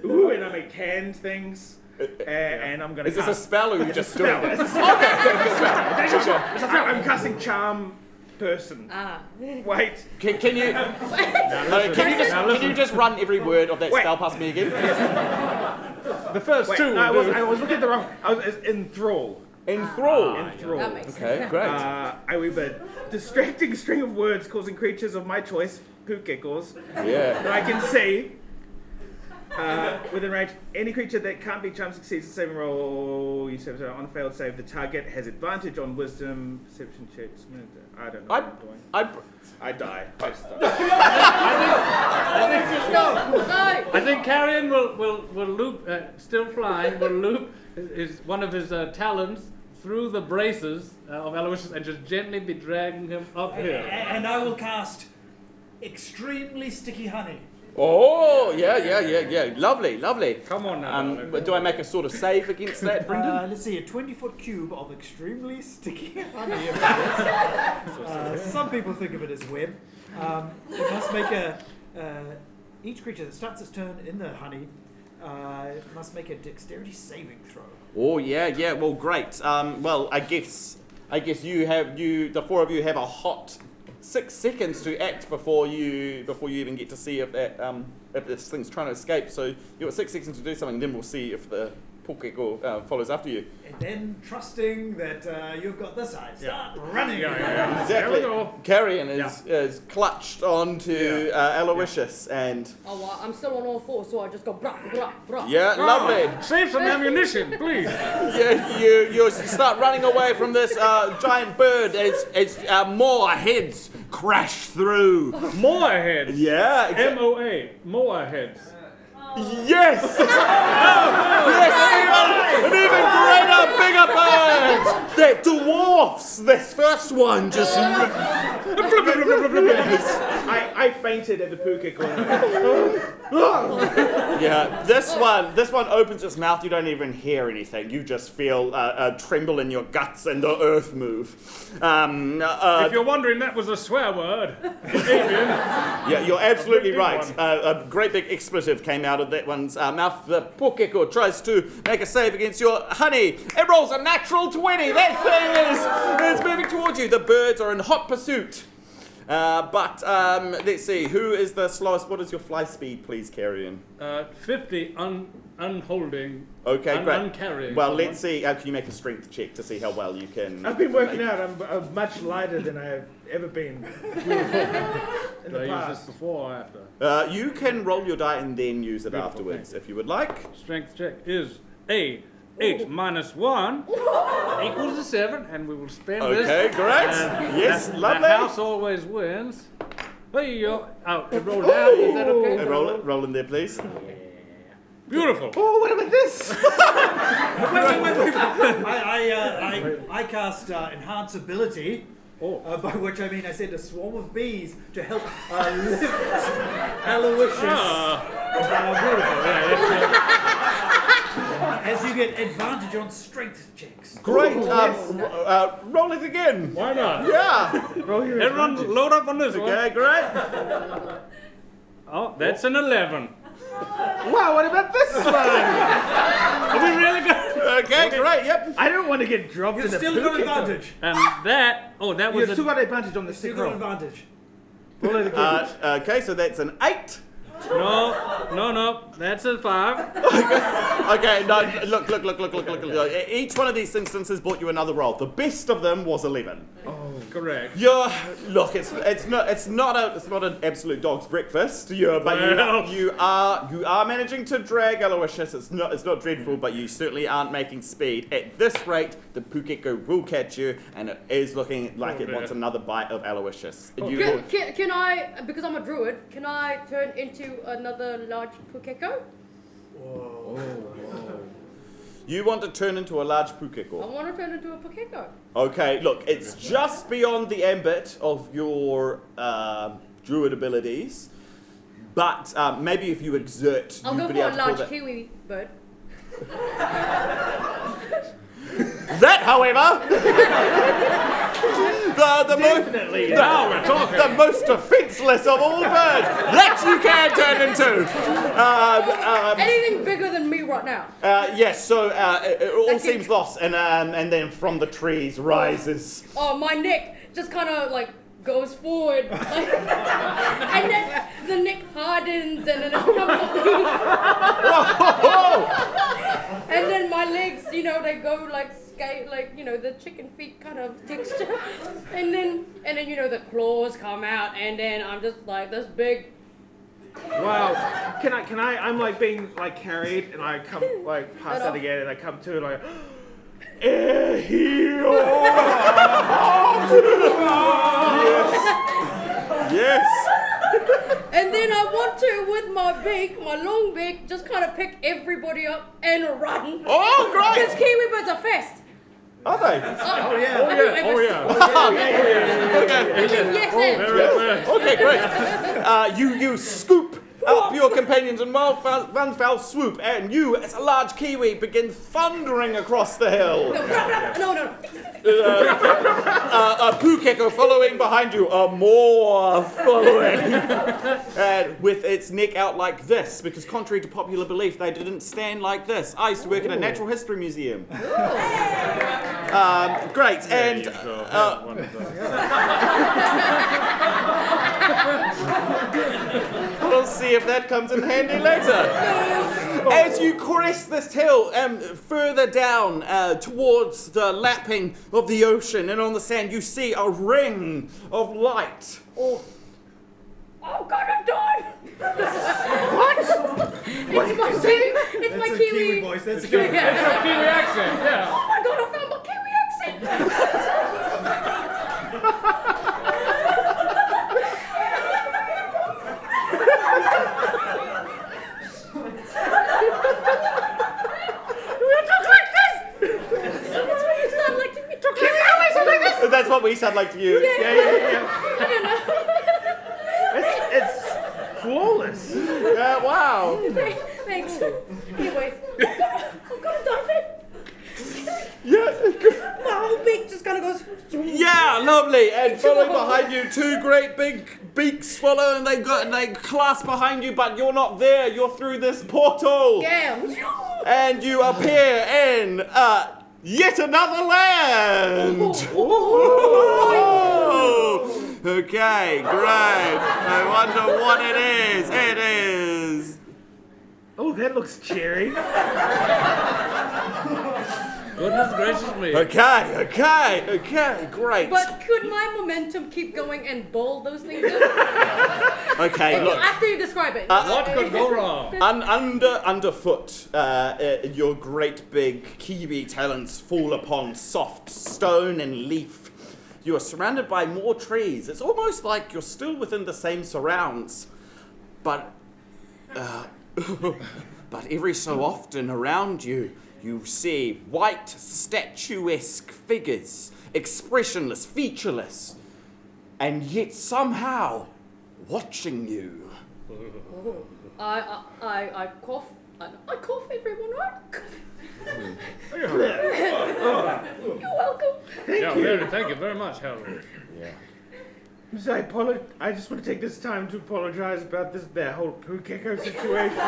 Ooh, and I make canned things, and I'm gonna. Is this a spell or are you just doing spell. it? It's a spell. It's a spell. I'm casting charm person. Wait. Can you just run every word of that spell past me again? The first Wait, 2. no, I was looking at the wrong. I was enthrall. Enthrall. Enthrall. That makes Okay, sense. great. I weave a distracting string of words causing creatures of my choice, poop geckos, Yeah. that I can see within range. Any creature that can't be charmed succeeds the saving roll. You save on a failed save. The target has advantage on wisdom, perception checks. I don't know what I'm doing. I die. I just die. No. I think Carrion will loop, still flying, will loop one of his talons through the braces of Aloysius and just gently be dragging him up here. And I will cast extremely sticky honey. Oh, yeah. Lovely. Come on now. Do I make a sort of save against that, Brendon? Let's see, a 20-foot cube of extremely sticky honey. Some people think of it as web. It must make each creature that starts its turn in the honey must make a dexterity saving throw. Oh, yeah. Well, great. Well, I guess the 4 of you have a hot 6 seconds to act before you even get to see if this thing's trying to escape. So you've got 6 seconds to do something. Then we'll see if the Pokeko follows after you. And then trusting that you've got this side, start running. Yeah. Exactly. There we go. Carrion is clutched onto Aloysius and Oh, well, I'm still on all 4, so I just go brah, brah, brah. yeah, lovely. Save some ammunition, please. You start running away from this giant bird as more heads crash through. More heads. Yeah. MOA. More heads. Yes! Yes, an even greater, bigger bird that dwarfs this first one. Just I fainted at the Pukeko. yeah. This one opens its mouth. You don't even hear anything. You just feel a tremble in your guts and the earth move. If you're wondering, that was a swear word. Avian. Yeah, you're absolutely Big right. one. A great big expletive came out of that one's mouth. The Pokeko tries to make a save against your honey. It rolls a natural 20. That thing is moving towards you. The birds are in hot pursuit. But let's see. Who is the slowest? What is your fly speed, please, Carrion? 50 unholding. Okay, great. Uncarrying. Well, let's see. Can you make a strength check to see how well you can? I've been working out. I'm much lighter than I've ever been in Did the I use this past. before or after? You can roll your die and then use it Beautiful, afterwards if you would like. Strength check is a 8 minus 1 equals a 7, and we will spend this. Okay, great. Yes, lovely. The house always wins. Hey, it rolled out. Is that okay? Roll in there, please. Beautiful. Oh, what about this? Wait. I cast enhance ability. By which I mean I send a swarm of bees to help lift Aloysius. As you get advantage on strength checks. Great. Roll it again. Why not? Yeah. Roll your Everyone advantage. load up on this one. Okay, great. Oh, that's an 11. Wow, what about this one? Are we really good? Okay, great. Yep. I don't want to get dropped You've in the still got advantage. And that, that was You've still got advantage on the Still sick got roll. advantage. Roll it again. Okay, so that's an 8. No, that's a 5. Okay, no, look. Each one of these instances brought you another roll. The best of them was 11. Correct. Look, it's not an absolute dog's breakfast. You are managing to drag Aloysius. It's not dreadful, but you certainly aren't making speed. At this rate, the Pukeko will catch you, and it is looking like it wants another bite of Aloysius. Can I, because I'm a druid, can I turn into another large Pukeko? You want to turn into a large I Pukeko. want to turn into a Pukeko. Okay, look, it's just beyond the ambit of your druid abilities, but maybe if you exert, I'll you'd go be for able a to pull large that. kiwi bird. That, however, Now we're talking. the most defenseless of all birds, that you can turn into. Anything bigger than me right now. Yes, so it all Okay. seems lost, and then from the trees rises. Oh, my neck just kind of like goes forward, and then the neck hardens, and then it becomes and then my legs, they go like skate, like the chicken feet kind of texture, and then the claws come out, and then I'm just like this big. Wow. Can I? I'm like being like carried, and I come like past that again, and I come to like. Yes. And then I want to, with my long beak, just kind of pick everybody up and run. Oh, great! Because kiwi birds are fast. Are they? Oh yeah. Yes, Okay, great. You scoop up your companions in one foul swoop, and you, as a large kiwi, begin thundering across the hill. No. A Pukeko following behind you, a more following, and with its neck out like this, because contrary to popular belief, they didn't stand like this. I used to work in a natural history museum. Great, and we'll see if that comes in handy later. As you crest this hill, further down towards the lapping of the ocean, and on the sand you see a ring of light. Oh God, I died! What? It's my That's a kiwi. Kiwi voice. That's a Kiwi. Kiwi accent, yeah. Oh my God, I found my kiwi That's what we sound like to you. Yeah. It's flawless. Wow. Thanks. Anyways, I'm gonna dive in. Yeah. My whole beak just kind of goes. Yeah, lovely. And following behind you, two great big beaks follow, and they clasp behind you, but you're not there. You're through this portal. Yeah. And you appear in yet another land. Okay, great. I wonder what it is. It is. Oh, that looks cherry. Goodness gracious me. Okay, great. But could my momentum keep going and bowl those things up? Okay, look. After you describe it. What could go wrong? Underfoot, your great big kiwi talons fall upon soft stone and leaf. You are surrounded by more trees. It's almost like you're still within the same surrounds, but but every so often around you, you see white, statuesque figures, expressionless, featureless, and yet somehow watching you. I cough. I cough, everyone, right? You're welcome. Thank you very much, Harold. Yeah. I just want to take this time to apologize about that whole poo gecko situation.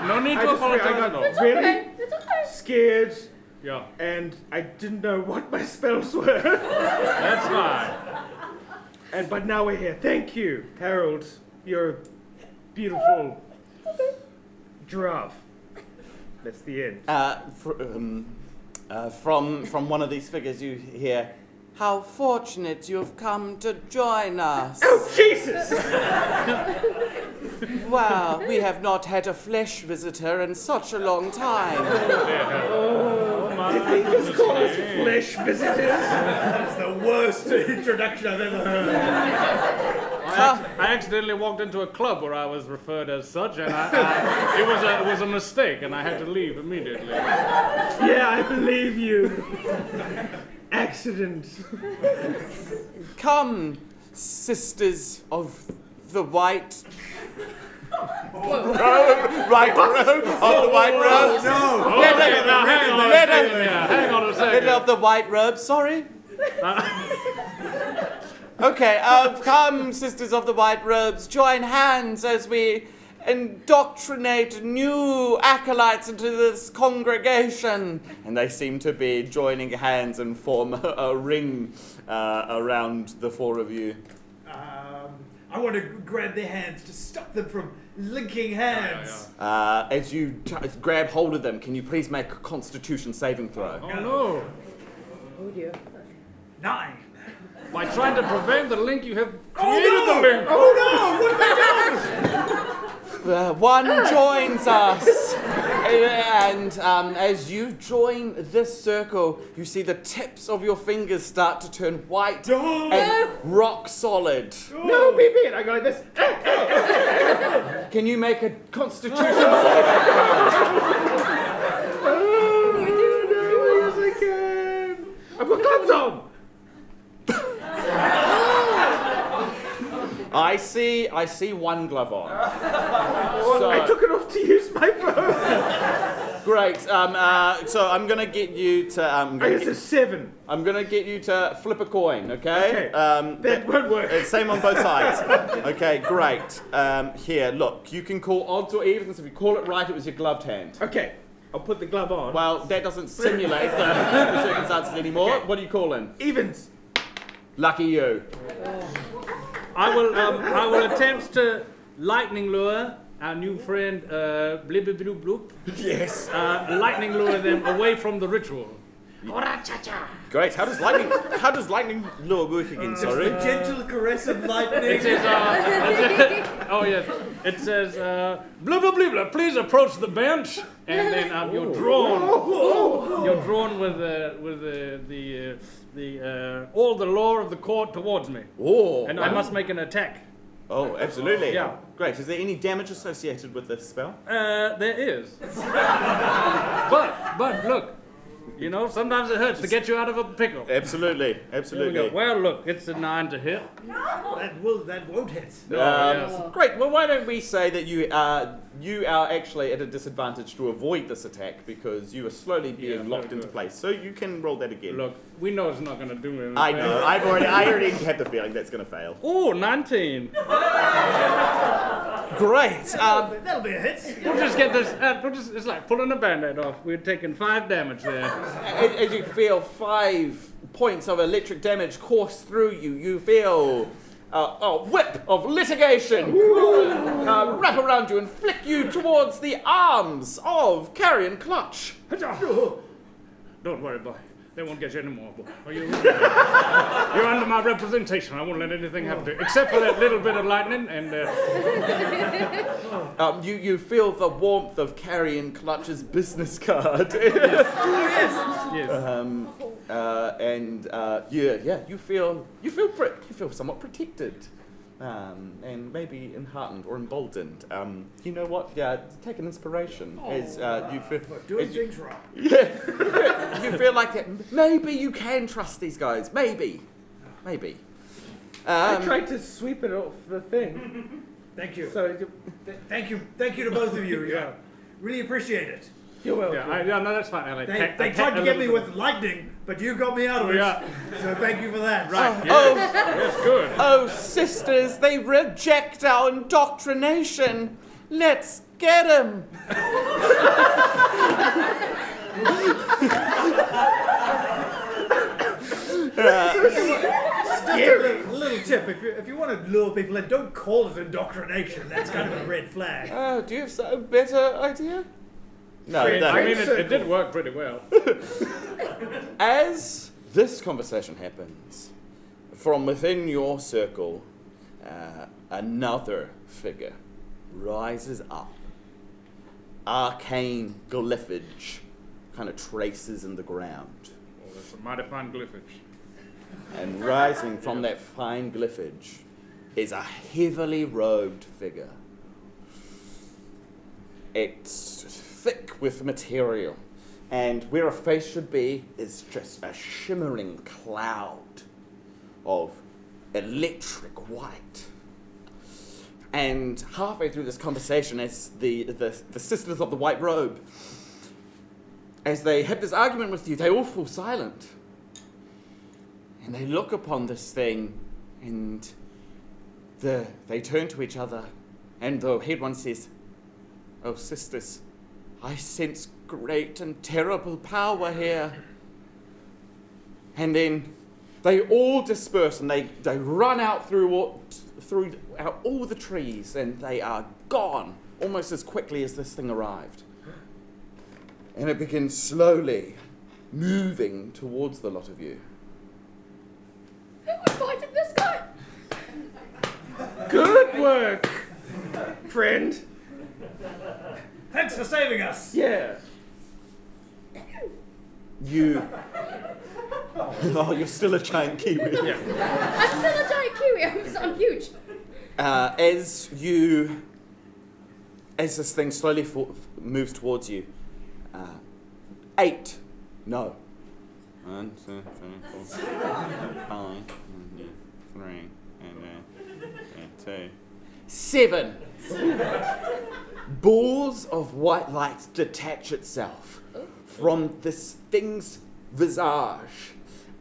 No need to apologize at all. It's really okay. It's okay. scared, Yeah, and I didn't know what my spells were. that's fine. But now we're here. Thank you, Harold. You're a beautiful giraffe. That's the end. From one of these figures you hear, "How fortunate you have come to join us." Oh, Jesus! Wow, we have not had a flesh visitor in such a long time. Did they just call us flesh visitors? That's the worst introduction I've ever heard. I accidentally walked into a club where I was referred as such, and it was a mistake, and I had to leave immediately. Yeah, I believe you. Accident. Come, sisters of the white robe, right robe, of the white robe. No! Hang on a second. Middle of the white robe, sorry. Okay, come, sisters of the white robes, join hands as we indoctrinate new acolytes into this congregation. And they seem to be joining hands and form a ring around the four of you. I want to grab their hands to stop them from linking hands. As you grab hold of them, can you please make a Constitution saving throw? Oh no! Oh dear. 9. By trying to prevent the link, you have created the link. Oh no! What have I done? One joins us, and as you join this circle, you see the tips of your fingers start to turn white and rock solid. No, BeeBeard. I go like this. Can you make a Constitution saving Yes, I can. I've got gloves on. I see one glove on. So, I took it off to use my phone. great. So I'm gonna get you to. I guess it's 7. I'm gonna get you to flip a coin. Okay. That won't work. It's same on both sides. Okay, great. Here, look. You can call odds or evens. If you call it right, it was your gloved hand. Okay, I'll put the glove on. Well, that doesn't simulate the circumstances anymore. Okay. What are you calling? Evens. Lucky you. I will attempt to lightning lure our new friend Blibibloop. Yes. Lightning lure them away from the ritual. Great. How does lightning lure work again? Sorry. The gentle caress of lightning. It says, oh yes, it says, blah blah blah blah. Please approach the bench, and then you're drawn. You're drawn with all the law of the court towards me, Oh. and I must make an attack. Oh, absolutely. Yeah. Great. Is there any damage associated with this spell? There is, but look. You know, sometimes it hurts to get you out of a pickle. Absolutely. There we Absolutely. go. Well, look, it's a 9 to hit. That won't hit. Yes. Great. Well, why don't we say that you are actually at a disadvantage to avoid this attack because you are slowly being locked into place. So you can roll that again. Look, we know it's not going to do anything. I know. I already have the feeling that's going to fail. Oh, 19. Great. That'll be a hit. We'll just get this. It's like pulling a band-aid off. We're taking 5 damage there. As you feel 5 points of electric damage course through you, you feel a whip of litigation wrap around you and flick you towards the arms of Carrion Clutch. Don't worry, boy. They won't get you anymore, boy. You're under my representation. I won't let anything happen to you, except for that little bit of lightning and. You feel the warmth of Carrion Clutch's business card. Yes. You feel somewhat protected. and maybe enheartened or emboldened. You know what? Yeah, take an inspiration as you feel. Doing things wrong. Yeah, you feel like it. Maybe you can trust these guys. Maybe. I tried to sweep it off the thing. Thank you. So Thank you to both of you. Yeah, really appreciate it. you're welcome. Yeah, no, that's fine. They tried to get me with lightning, but you got me out of it. Yeah. So thank you for that. Right. Oh, Yes, good. oh, sisters, they reject our indoctrination. Let's get 'em. A little tip: if you want to lure people in, don't call it indoctrination. That's kind of a red flag. Oh, do you have a better idea? No, I mean, it did work pretty well. As this conversation happens, from within your circle, another figure rises up. Arcane glyphage kind of traces in the ground. Oh, that's a mighty fine glyphage. And rising from that fine glyphage is a heavily robed figure. It's thick with material, and where a face should be is just a shimmering cloud of electric white. And halfway through this conversation, as the sisters of the white robe, as they have this argument with you, they all fall silent. And they look upon this thing, and they turn to each other, and the head one says, "Oh, sisters, I sense great and terrible power here." And then they all disperse, and they run out through all the trees, and they are gone almost as quickly as this thing arrived. And it begins slowly moving towards the lot of you. Who invited this guy? Good work, friend. Thanks for saving us. Yeah. You... Oh, you're still a giant kiwi. I'm still a giant kiwi. I'm huge. As this thing slowly moves towards you, 8. No. 1, 2, 3, 4, 5, 3, and 2. 7. Balls of white light detach itself from this thing's visage,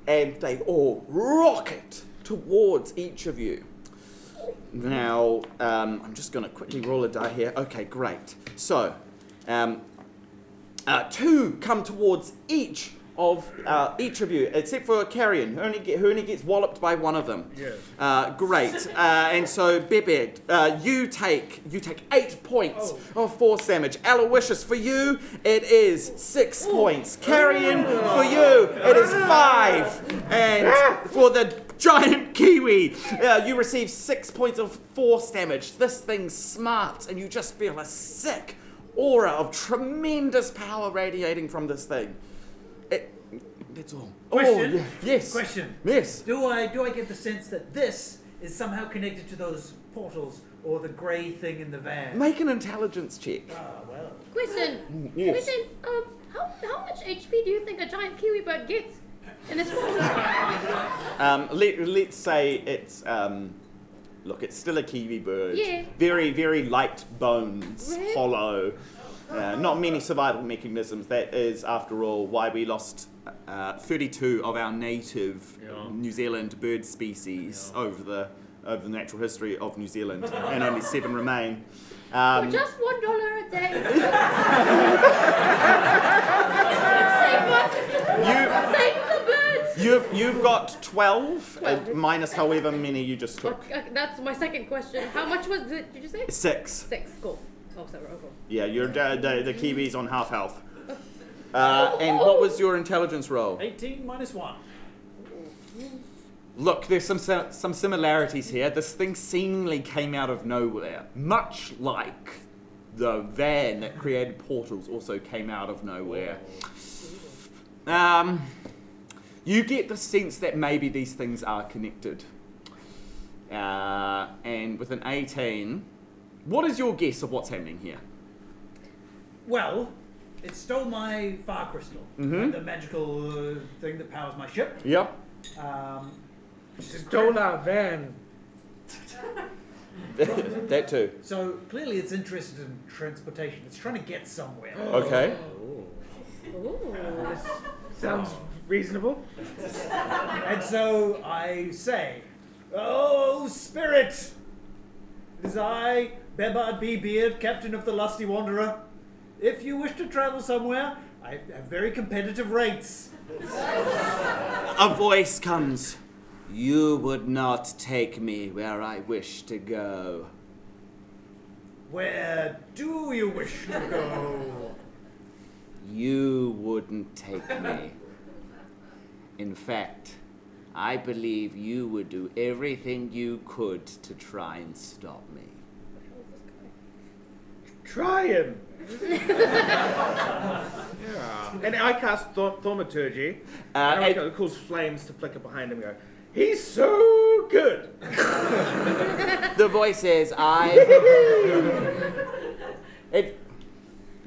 and they all rocket towards each of you. Now, I'm just going to quickly roll a die here. Okay, great. So, 2 come towards each of you, except for Carrion, who only gets walloped by one of them. Yes. Great. And so, Bebard, you take 8 points of force damage. Aloysius, for you, it is 6 points. Carrion, for you, it is 5. And for the giant kiwi, you receive 6 points of force damage. This thing's smart, and you just feel a sick aura of tremendous power radiating from this thing. That's all. Question? Oh, yes. Question. Yes. Do I get the sense that this is somehow connected to those portals or the grey thing in the van? Make an intelligence check. Well. Question. Yes. Question. How much HP do you think a giant kiwi bird gets in this form? Let's say it's look, it's still a kiwi bird. Yeah. Very, very light bones, Really? hollow. Not many survival mechanisms. That is, after all, why we lost 32 of our native New Zealand bird species over the natural history of New Zealand, and only 7 remain. For just $1 a day. Save the birds. You've got 12, minus however many you just took. That's my second question. How much was it? Did you say? 6. 6. Cool. Oh, so cool. Yeah, you're the kiwi's on half health. And what was your intelligence roll? 18 minus 1. Look, there's some similarities here. This thing seemingly came out of nowhere, much like the van that created portals also came out of nowhere. You get the sense that maybe these things are connected. and with an 18, what is your guess of what's happening here? Well, it stole my fire crystal, the magical thing that powers my ship. Yep. Stole our van. That too. So clearly it's interested in transportation. It's trying to get somewhere. Okay. Sounds reasonable. And so I say, "Oh, spirit! It is I, Bebard BeeBeard, captain of the Lusty Wanderer. If you wish to travel somewhere, I have very competitive rates." A voice comes. You would not take me where I wish to go. Where do you wish to go? You wouldn't take me. In fact, I believe you would do everything you could to try and stop me. Try him. Yeah. And I cast thaumaturgy. And I cause flames to flicker behind him. And go, he's so good. The voice says,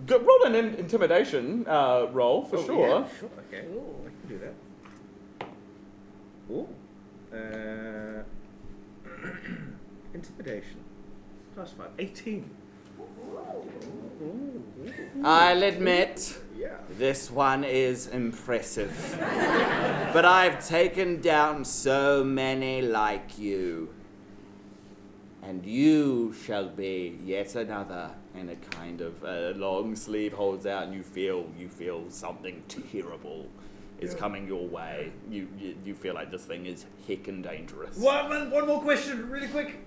roll an intimidation roll for sure. Yeah, sure. Okay. Ooh. I can do that. Ooh. Intimidation. +5. 18. I'll admit, Yeah. this one is impressive. But I've taken down so many like you. And you shall be yet another. And a kind of long sleeve holds out, and you feel something terrible is coming your way. You feel like this thing is heckin' dangerous. One more question, really quick.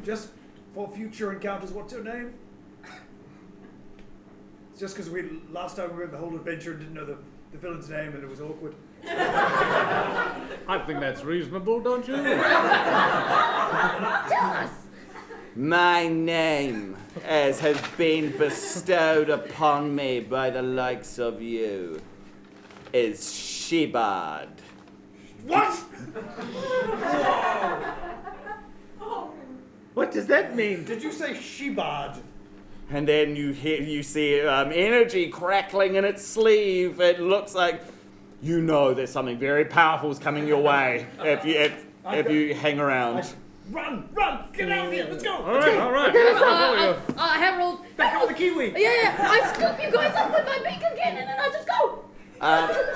Just for future encounters, what's your name? It's just because last time we were in the whole adventure and didn't know the villain's name and it was awkward. I think that's reasonable, don't you? Tell us. My name, as has been bestowed upon me by the likes of you, is Bebard. What? What does that mean? Did you say Bebard? And then you see energy crackling in its sleeve. It looks like there's something very powerful is coming your way if you hang around. Run! Get out of here! Let's go! All right. Harold. Back on the Kiwi! Yeah. I scoop you guys up with my beak again, and then I just go.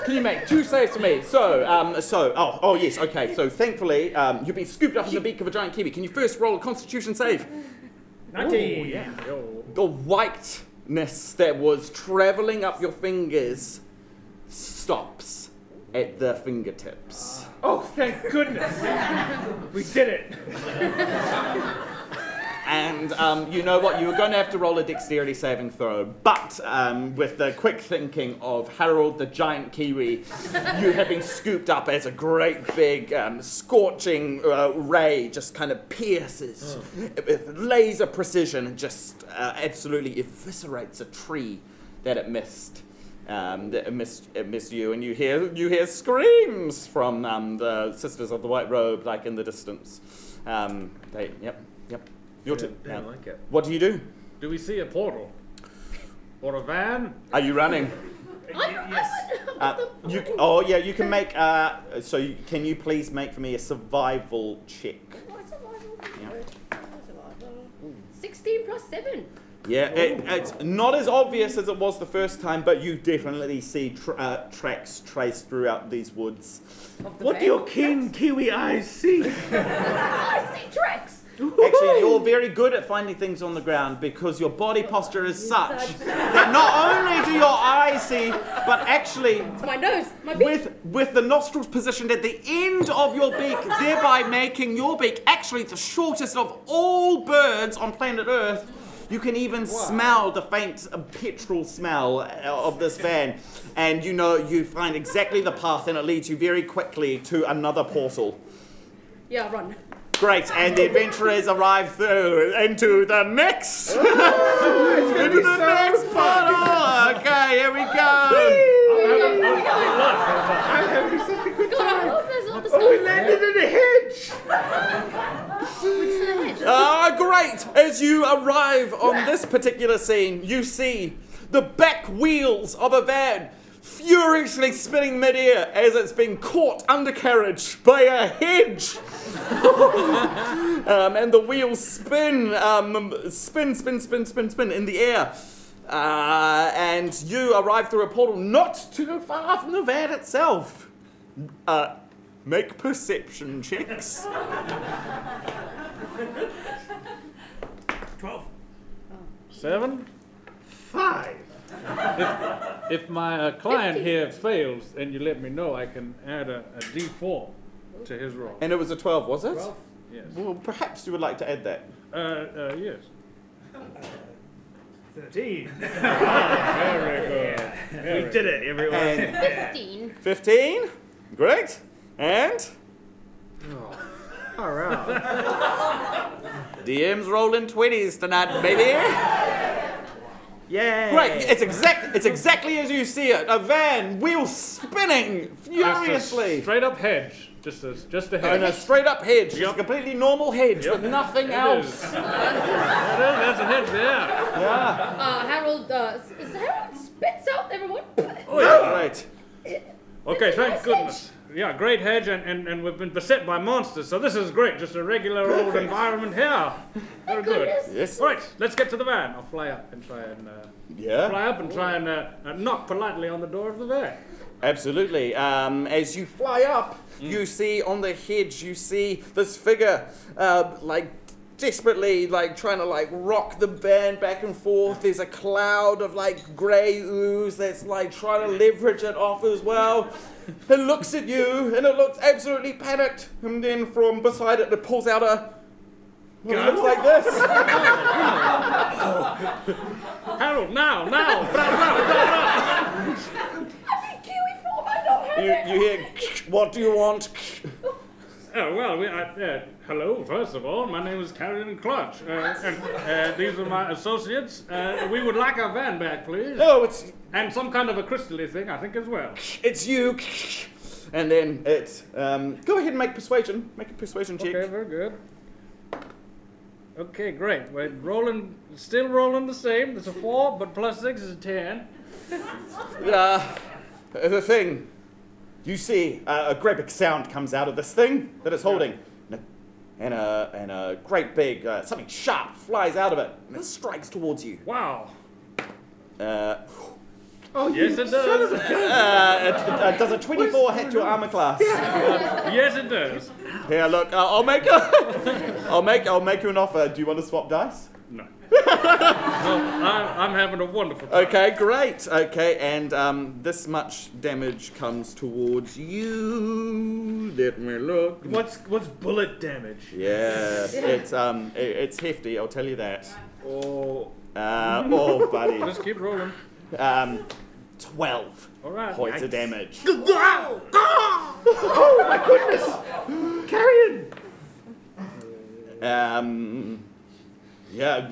Can you make 2 saves for me? Oh yes, okay. So thankfully, you've been scooped up in the beak of a giant kiwi. Can you first roll a Constitution save? 19. Yeah. The whiteness that was traveling up your fingers stops at the fingertips. Oh, thank goodness. We did it. And you know what? You were going to have to roll a dexterity saving throw, but with the quick thinking of Harold the giant kiwi, you have been scooped up as a great big scorching ray just kind of pierces with laser precision and just absolutely eviscerates a tree that it missed. It missed you, and you hear screams from the Sisters of the White Robe, like in the distance. Yep. Your turn. I like it. What do you do? Do we see a portal? Or a van? Are you running? You can make. Can you please make for me a survival check? What's survival? Yeah. 16 plus 7. Yeah, it's not as obvious as it was the first time, but you definitely see tracks traced throughout these woods. What do your keen kiwi eyes see? I see tracks. Actually, you're very good at finding things on the ground because your body posture is such that not only do your eyes see, but actually My nose, my beak. with the nostrils positioned at the end of your beak, thereby making your beak actually the shortest of all birds on planet Earth. You can even smell the faint petrol smell of this van, and you find exactly the path, and it leads you very quickly to another portal. Yeah, run. Great, and the adventurers arrive into the next portal. Okay, here we go. I'm having such a good God, I time. hope there's you arrive on this particular scene, you see the back wheels of a van furiously spinning midair as it's been caught undercarriage by a hedge. And the wheels spin in the air. And you arrive through a portal not too far from the van itself. Make perception checks. 12. 7. 5. If my client 15. here fails, and you let me know, I can add a D4 to his roll. And it was a 12, was it? 12. Yes. Well, perhaps you would like to add that. Yes. 13. Very good. We did it, everyone. And 15. 15. Great. And All right. DM's rolling 20s tonight, baby. Yay. Great. It's exactly as you see it. A van, wheels spinning furiously. Straight up hedge. Just a And hedge. a straight up hedge. Just a Yep. completely normal hedge with nothing It else. is. That's a hedge there. Yeah. Harold, Harold spits out everyone. Oh, yeah. Great. Okay, It's a thank nice goodness. Yeah, great hedge, and we've been beset by monsters, so this is great. Just a regular old environment here. Very good. Goodness. Yes. Right, let's get to the van. I'll fly up and try and knock politely on the door of the van. Absolutely. As you fly up, you see on the hedge, you see this figure, desperately, trying to, rock the van back and forth. There's a cloud of, grey ooze that's, trying to leverage it off as well. It looks at you, and it looks absolutely panicked. And then from beside it, it pulls out a... It looks like this. Harold, now! You hear, what do you want? Oh, well, hello, first of all. My name is Carrion Clutch. And these are my associates. We would like our van back, please. Oh, it's And some kind of a crystal-y thing, I think, as well. It's you. And then it's, go ahead and make persuasion. Make a persuasion check. Okay, very good. Okay, great. We're still rolling the same. It's a 4, but plus 6 is a 10. The thing, you see a great big sound comes out of this thing that it's holding. And a great big, something sharp flies out of it. And it strikes towards you. Wow. Yes, it does. Does a 24 hit your armor class? Yes, it does. Here, look, I'll make you an offer. Do you want to swap dice? No. I'm having a wonderful time. Okay, great. Okay, and this much damage comes towards you. Let me look. What's bullet damage? Yeah, it's hefty. I'll tell you that. Oh. Buddy. Just keep rolling. 12 All right. points of damage. Oh my goodness! Carrion! Yeah.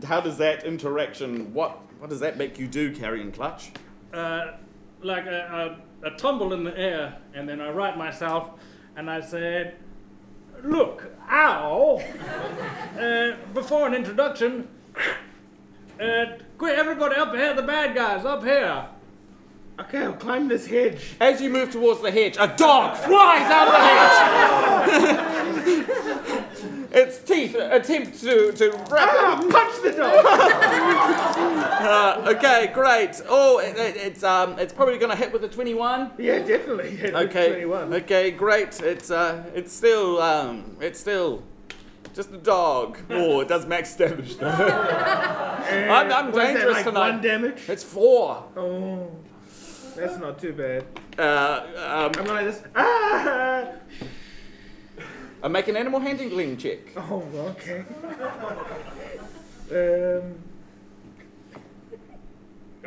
How does that interaction? What does that make you do, Carrion Clutch? Like a tumble in the air, and then I right myself, and I said, "Look, ow!" Before an introduction, quick, everybody up here, the bad guys, up here. Okay, I'll climb this hedge. As you move towards the hedge, a dog flies out of the hedge. Its teeth attempt to grab it. Punch the dog! Okay, great. Oh, it's probably going to hit with a 21. Yeah, definitely. Yeah, Okay. 21. Okay, great. It's still just a dog. Oh, it does max damage though. I'm What is that, dangerous like tonight. 1 damage? It's 4. Oh, that's not too bad. I'm I'm like this. Ah! make an animal handling check. Oh, okay.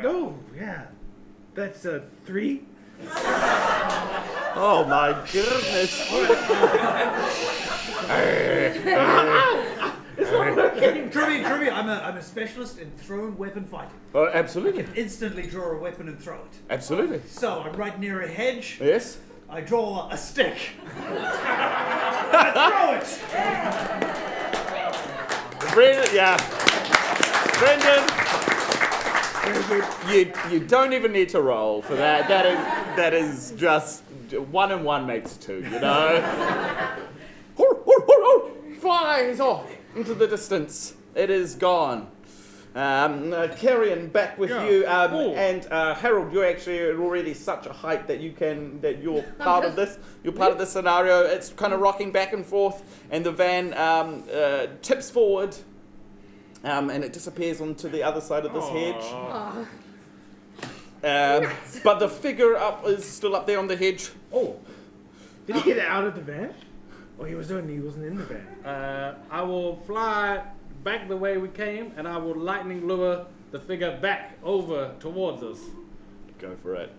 Oh, yeah. That's a 3. Oh my goodness. Trubie, I'm a specialist in thrown weapon fighting. Oh, absolutely. Instantly draw a weapon and throw it. Absolutely. So I'm right near a hedge. Yes. I draw a stick. I throw it. Brendon, yeah. Brendon, you don't even need to roll for that. That is just 1 and 1 makes 2, you know? Flies off into the distance. It is gone. Carrion, back with you. And Harold, you're actually already such a height that you're part of this. You're part of this scenario. It's kind of rocking back and forth, and the van tips forward, and it disappears onto the other side of this hedge. But the figure is still up there on the hedge. Oh, did he get out of the van? Oh, he wasn't in the van. I will fly back the way we came, and I will lightning lure the figure back over towards us. Go for it.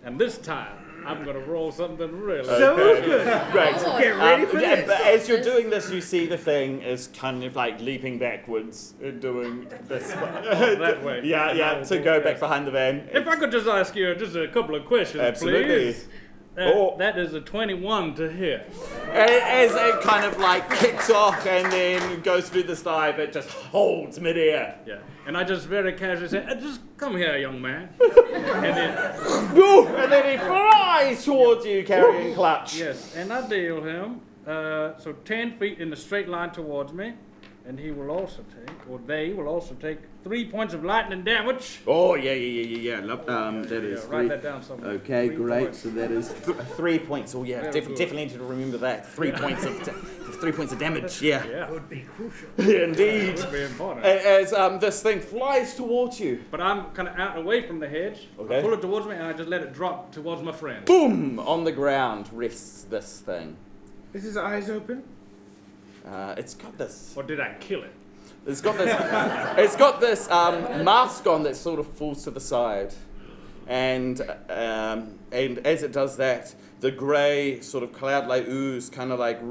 And this time, I'm going to roll something really So good. Great. Get ready for this. But as you're doing this, you see the thing is kind of like leaping backwards and doing this. that way. Yeah, to go back behind the van. If I could just ask you just a couple of questions, Absolutely. please. That is a 21 to hit. As it kind of like kicks off and then goes through this dive, it just holds midair. Yeah. And I just very casually say, just come here, young man. and then he flies towards you, carrying clutch. Yes, and I deal him, so 10 feet in a straight line towards me, and he will also take, or they will also take 3 points of lightning damage. Oh, yeah. That is write that down somewhere. Okay, 3 great. points. So that is 3 points. Oh, yeah, definitely need to remember that. 3 points of 3 points of damage. Yeah. Would be crucial. Indeed. That would be important. As this thing flies towards you. But I'm kind of out away from the hedge. Okay. I pull it towards me, and I just let it drop towards my friend. Boom! On the ground rests this thing. Is his eyes open? It's got this. Or did I kill it? It's got this. It's got this mask on that sort of falls to the side, and as it does that, the grey sort of cloud-like ooze kind of like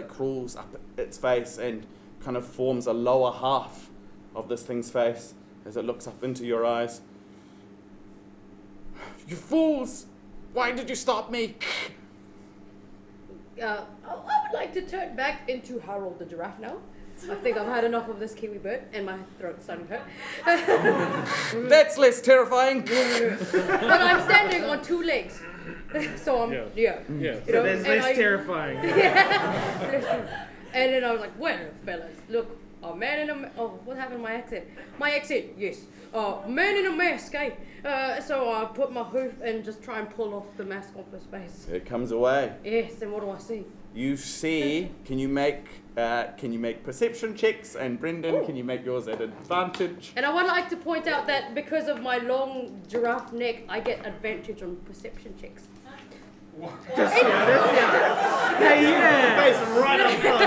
crawls up its face and kind of forms a lower half of this thing's face as it looks up into your eyes. You fools! Why did you stop me? I would like to turn back into Harold the giraffe now. I think I've had enough of this kiwi bird, and my throat's starting to hurt. That's less terrifying. But I'm standing on 2 legs, so I'm Yeah. You So know, that's and less terrifying. And then I was like, well, fellas, look, a man in a what happened to my accent? My accent, yes. Man in a mask, eh? So I put my hoof and just try and pull off the mask off his face. It comes away. Yes, and what do I see? You see, can you make perception checks? And Brendon, Ooh. can you make yours at advantage? And I would like to point out that because of my long giraffe neck, I get advantage on perception checks. Face right up front.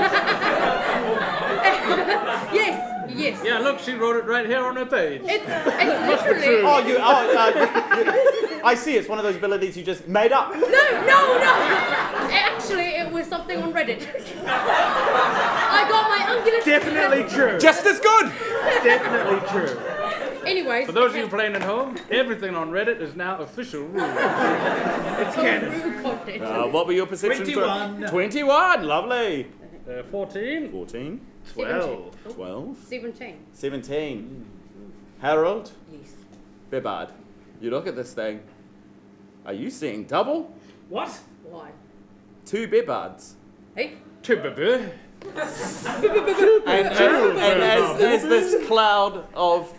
Yes. Yeah, look, she wrote it right here on her page. It's literally. I see. It's one of those abilities you just made up. No. Actually, it was something on Reddit. I got my ungulate. Definitely true. Just as good. Definitely true. Anyways. For those of you playing at home, everything on Reddit is now official rule. It's canon. What were your perceptions? 21. 21. Lovely. 14. 14. 12. 12. 17. 17. Harold. Yes. Bebard. You look at this thing. Are you seeing double? What? Why? 2 Bebards. Hey. Tibba. And as this cloud of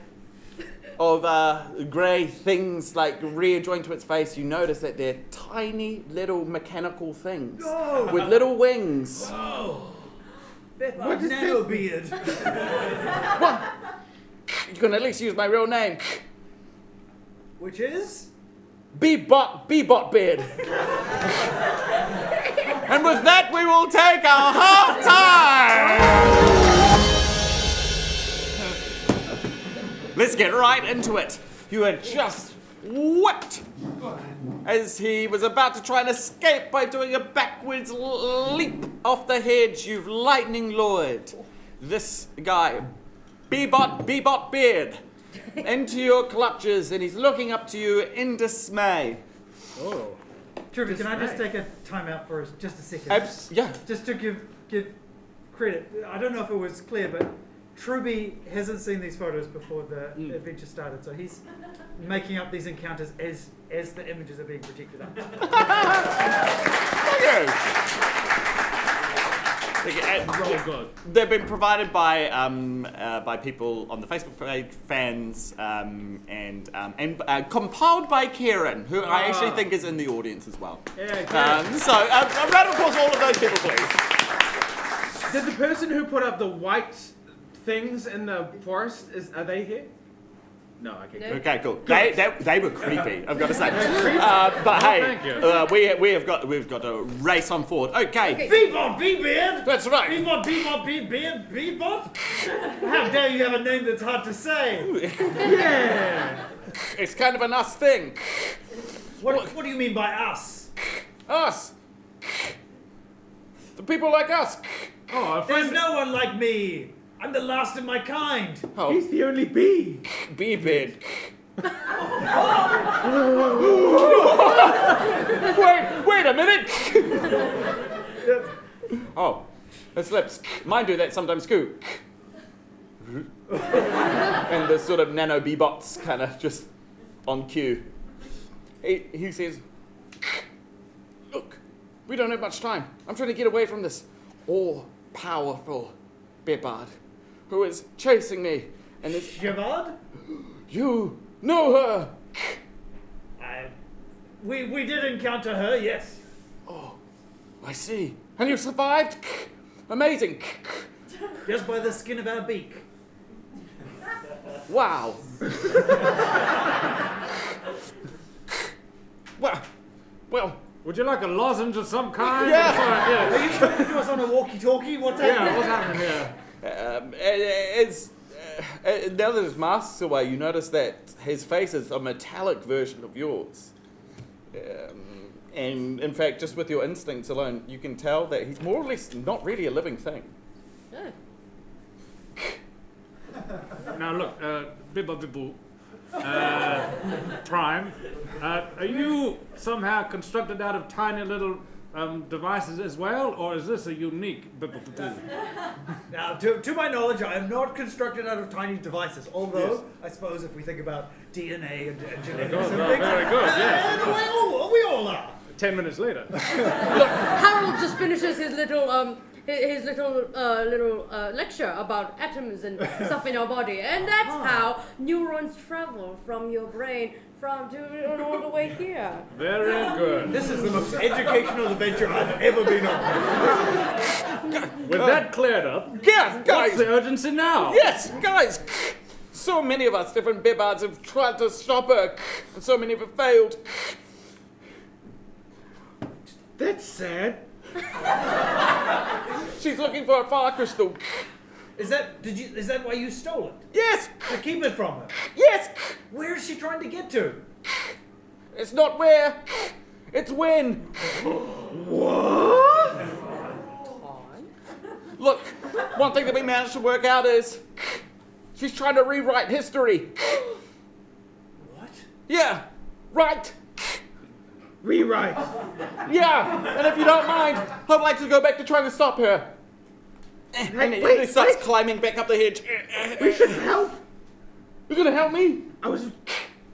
grey things like readjoin to its face, you notice that they're tiny little mechanical things with little wings. What is BeeBeard? What? You can at least use my real name. Which is? Bebop beard. And with that, we will take our half time. Let's get right into it. You had just whipped as he was about to try and escape by doing a backwards leap off the hedge. You've lightning lured this guy, Bebop beard, into your clutches, and he's looking up to you in dismay. Oh. Trubie, can I just take a time out for just a second? Yeah. Just to give credit. I don't know if it was clear, but Trubie hasn't seen these photos before the adventure started, so he's making up these encounters as the images are being projected up. They've been provided by people on the Facebook page, fans, and compiled by Carrion, who I actually think is in the audience as well. Yeah, So a round of applause for all of those people, please. Did the person who put up the white things in the forest, are they here? No, okay. No. Okay, cool. They were creepy, I've got to say. But thank you. hey, we've got a race on forward. Okay. Bebop, BeeBeard! That's right. Bebop, BeeBeard, Bebop? How dare you have a name that's hard to say? Yeah! It's kind of an us thing. What do you mean by us? Us. The people like us. Oh, a There's friend. no one like me. I'm the last of my kind. Oh, He's the only bee. BeeBeard. Wait a minute. Oh, it slips. Mine do that sometimes too. And the sort of nano Bebots kind of just on cue. He says, look, we don't have much time. I'm trying to get away from this all-powerful Bebard who is chasing me. And this Bebard? You know her. We did encounter her, yes. Oh, I see. And you survived? Amazing. Just by the skin of our beak. Wow. Well, Would you like a lozenge of some kind? Yeah. Sorry, Are you talking to us on a walkie-talkie? What's yeah. happening? What's happening here? now that his mask's away, you notice that his face is a metallic version of yours. And in fact, just with your instincts alone, you can tell that he's more or less not really a living thing. Oh. Now look, Bebop, Prime, are you somehow constructed out of tiny little devices as well, or is this a unique Bebop? Now, to my knowledge, I am not constructed out of tiny devices, although, Yes. I suppose if we think about DNA and genetics Good, and no, things, very good, yes. we all are. 10 minutes later. Harold just finishes his little lecture about atoms and stuff in your body, and that's how neurons travel from your brain all the way here. Very good. This is the most educational adventure I've ever been on. With that cleared up, Yeah, what's guys. the urgency now? Yes, guys. So many of us different Bebards have tried to stop her, and so many have failed. That's sad. She's looking for a fire crystal. Is that why you stole it? Yes, To keep it from her? yes. Where is she trying to get to? It's not where, it's when. What? Look, one thing that we managed to work out is she's trying to rewrite history. What? Yeah, right. Rewrite. Yeah, and if you don't mind, I'd like to go back to trying to stop her. And he starts climbing back up the hedge. We should help. You're gonna help me?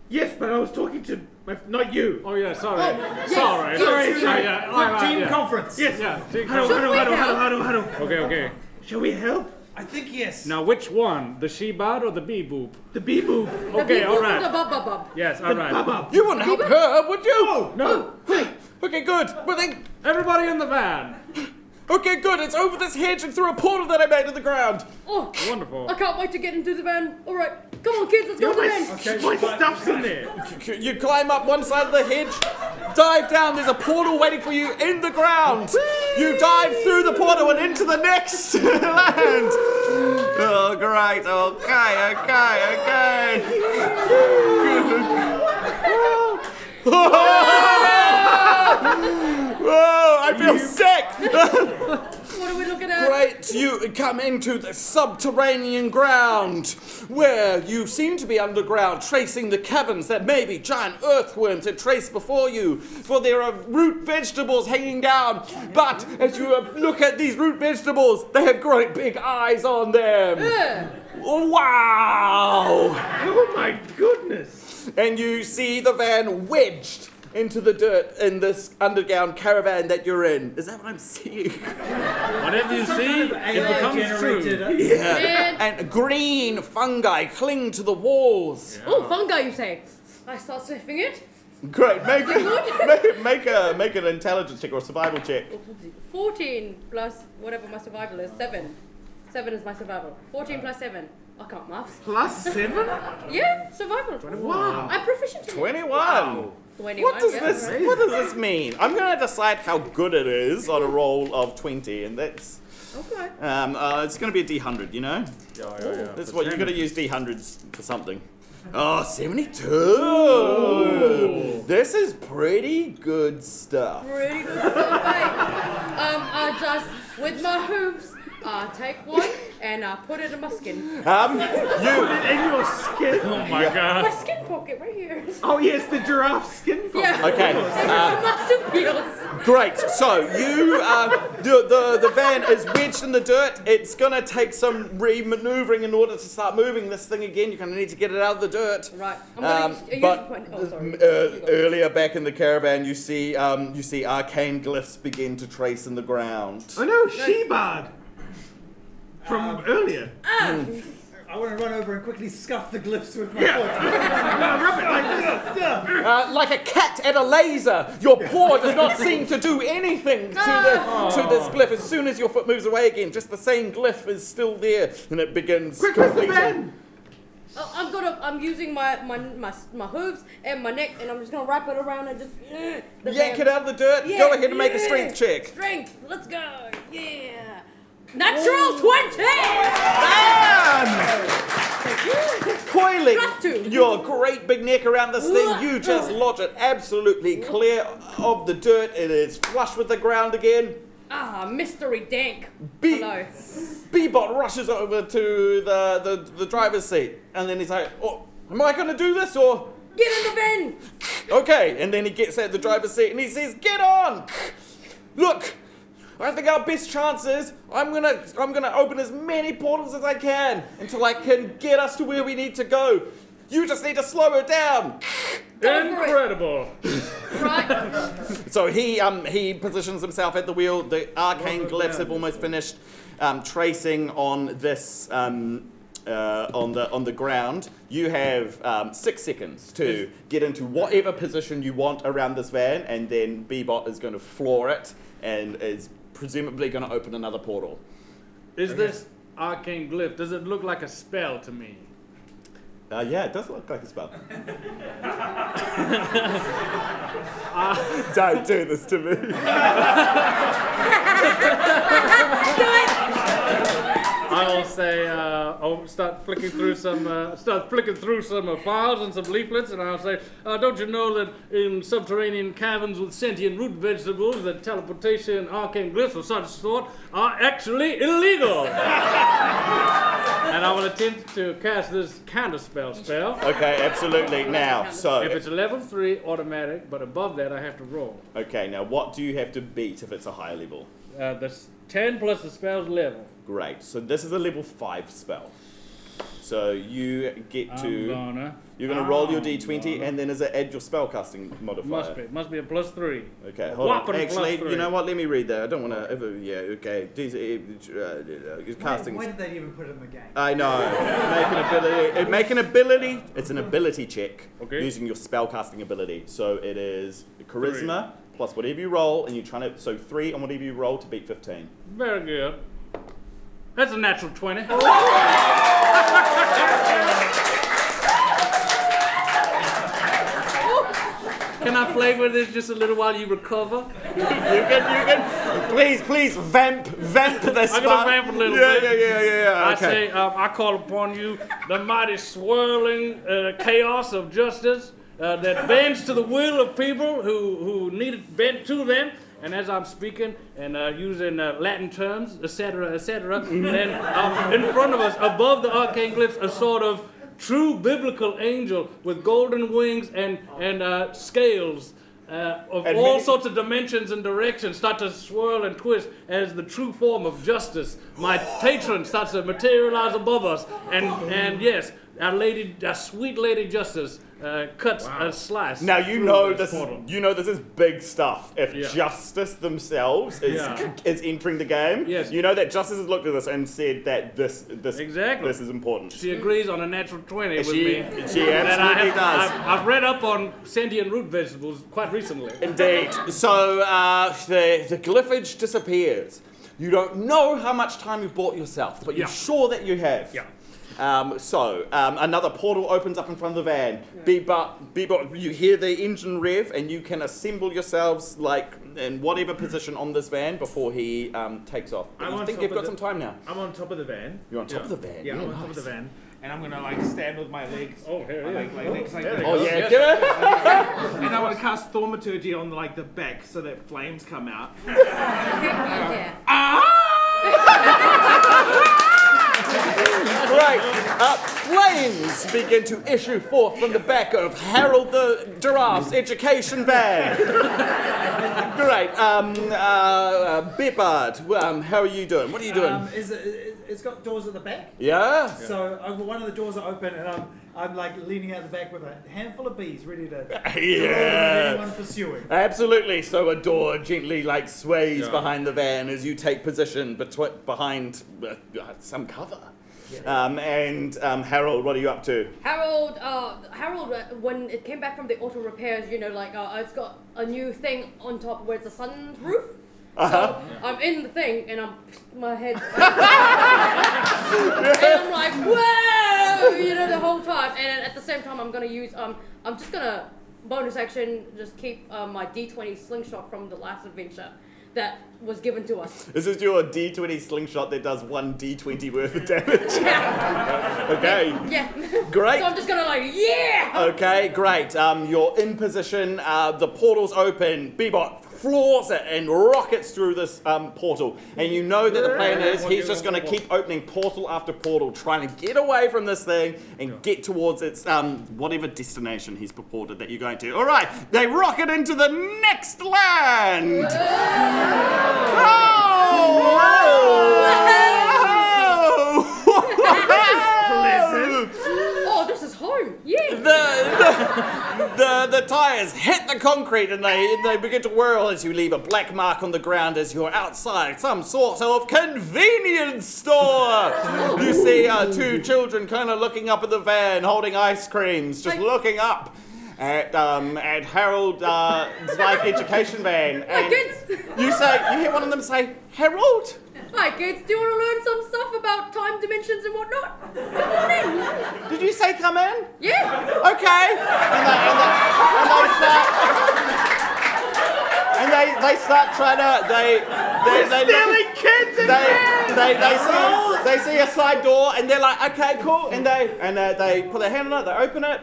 Yes, but I was talking to not you. Oh yeah, sorry. yes, Sorry. yes, Sorry. yes. Yeah, Team yeah. conference. Yes. Yeah, team Huddle, conference. huddle. Okay. Shall we help? I think yes. Now which one? The she-bard or the bee-boop? The bee boob. Okay, all The right. bub. Yes, all right. Baba. You wouldn't help her, would you? No. Okay, good. Well then, Everybody in the van. okay, good. It's over this hedge and through a portal that I made in the ground. Oh, Wonderful. I can't wait to get into the van. All right, come on, kids, let's go to the van. My stuff's in there. You climb up one side of the hedge, dive down. There's a portal waiting for you in the ground. You dive through the portal and into the next land. Oh, great. Okay. Whoa, I feel sick. What are we looking at? Great. Next, you come into the subterranean ground, where you seem to be underground, tracing the caverns that maybe giant earthworms had traced before you, for there are root vegetables hanging down. But as you look at these root vegetables, they have great big eyes on them. Wow! Oh my goodness! And you see the van wedged into the dirt in this underground caravan that you're in. Is that what I'm seeing? Whatever you see, it becomes true. Yeah. And green fungi cling to the walls. Yeah. Oh, fungi, you say? I start sniffing it. Great. Make an intelligence check or a survival check. 14 plus whatever my survival is. 7. 7 is my survival. 14 plus 7. I can't maths. Plus 7? Yeah, survival. Wow. I'm proficient in it. 21. Wow. 21, What does yeah. What does this mean? I'm gonna decide how good it is on a roll of 20, and that's Okay. it's gonna be a D100, you know? Yeah. That's what you gotta use D100s for something. Oh, 72. This is pretty good stuff. Pretty good stuff, mate. I just, with my hooves, I take one and I put it in my skin. You In your skin. Oh my My god. skin pocket right here. Oh yes, the giraffe skin. Yeah. Okay. The mustard peels. Great. So you, the van is wedged in the dirt. It's gonna take some re-maneuvering in order to start moving this thing again. You're gonna need to get it out of the dirt. Right. I'm gonna use But my... Oh, sorry. earlier back in the caravan, you see arcane glyphs begin to trace in the ground. Oh no, Bebard. From earlier. I want to run over and quickly scuff the glyphs with my foot. Rub it like this. Like a cat at a laser, your paw does not seem to do anything to this glyph. As soon as your foot moves away again, just the same glyph is still there, and it begins Quick, where's the completing. van? I'm using my hooves and my neck, and I'm just gonna wrap it around and just the Yank van. it out of the dirt. Yeah, Go ahead and make a yeah. strength check. Strength. Let's go. Yeah. Natural 20. Coiling Plus 2. your great big neck around this thing, you just lodge it absolutely clear of the dirt. It is flush with the ground again. Ah, mystery dank. Be- Hello. Bebop rushes over to the driver's seat, and then he's like, "Oh, am I going to do this or?" Get in the van. Okay, and then he gets at the driver's seat and he says, "Get on! Look, I think our best chance is I'm gonna open as many portals as I can until I can get us to where we need to go. You just need to slow it down." Incredible. Right. So he positions himself at the wheel. The arcane glyphs have almost finished tracing on this on the ground. You have 6 seconds to get into whatever position you want around this van, and then Bebop is going to floor it and is presumably going to open another portal. Is this arcane glyph, does it look like a spell to me? Yeah, it does look like a spell. Don't do this to me. I'll say, I'll start flicking through some files and some leaflets, and I'll say, don't you know that in subterranean caverns with sentient root vegetables, that teleportation and arcane glyphs of such sort are actually illegal? And I will attempt to cast this counterspell spell. Okay, absolutely. Now, so If it's a level 3, automatic, but above that I have to roll. okay, now what do you have to beat if it's a higher level? That's 10 plus the spell's level. Great. So this is a level 5 spell. So you get you're gonna roll your d20, and then is it add your spellcasting modifier? Must be a plus 3. Okay, hold on. Whopping Actually, plus 3. you know what? Let me read that. I don't want to. Yeah, okay. Casting. Why did they even put it in the game? I know. Make an ability. It's an ability check Okay. using your spellcasting ability. So it is charisma plus whatever you roll, and you're trying to 3 on whatever you roll to beat 15. Very good. That's a natural 20. Can I play with this just a little while you recover? You can. Please, vamp this. I'm gonna vamp a little bit. Yeah. I Okay. say, I call upon you, the mighty swirling chaos of justice that bends to the will of people who need it bent to them, and as I'm speaking and using Latin terms, etc., then in front of us, above the arcane glyphs, a sort of true biblical angel with golden wings and scales of And all many- sorts of dimensions and directions start to swirl and twist as the true form of justice. My patron starts to materialize above us, and yes, our sweet Lady Justice cuts a slice. Now you through know this this. portal. You know this is big stuff. If Yeah. Justice themselves is entering the game, Yes. you know that Justice has looked at this and said that this Exactly. this is important. She agrees on a natural 20 with She me. absolutely And does. I've read up on sentient root vegetables quite recently. Indeed. So the glyphage disappears. You don't know how much time you bought yourself, but you're sure that you have. Yeah. Another portal opens up in front of the van. Bebop, you hear the engine rev, and you can assemble yourselves like in whatever position on this van before he takes off. I'm I on think top you've of got the- some time now. I'm on top of the van. You're on top of the van. Yeah, I'm on top nice. of the van. And I'm gonna like stand with my legs. Oh, here my it is. legs like there this. we Oh go. yeah, Yes. give it. And I want to cast Thaumaturgy on like the back so that flames come out. Yeah. Right, flames begin to issue forth from the back of Harold the Giraffe's education van. Great, Bebard, how are you doing? What are you doing? It's got doors at the back. Yeah? So one of the doors are open, and I'm like leaning out the back with a handful of bees, ready to Yeah. anyone pursuing. Absolutely. So a door gently like sways behind the van as you take position behind some cover. Harold, what are you up to? Harold, when it came back from the auto repairs, it's got a new thing on top where it's a sunroof. So I'm in the thing and my head, and I'm like, whoa, the whole time. And at the same time, I'm gonna use, I'm just gonna bonus action, just keep my D20 slingshot from the last adventure that was given to us. This is your D20 slingshot that does 1 D20 worth of damage. Yeah. Okay. Yeah. Great. So I'm just gonna Okay, great. You're in position. The portal's open. Bebop floors it and rockets through this portal. And you know that the plan is he's just going to keep opening portal after portal, trying to get away from this thing and get towards its whatever destination he's purported that you're going to. All right, they rocket into the next land. Oh, this is home. Yeah. The tires hit the concrete and they begin to whirl as you leave a black mark on the ground as you're outside some sort of convenience store. You see two children kind of looking up at the van, holding ice creams, just looking up at Harold's life education van. And you hear one of them say, "Harold." Hi kids, do you want to learn some stuff about time dimensions and whatnot? Come on in. Did you say come in? Yeah. Okay. And they start trying to they see a side door and they're like, okay, cool, and they put their hand on it, they open it.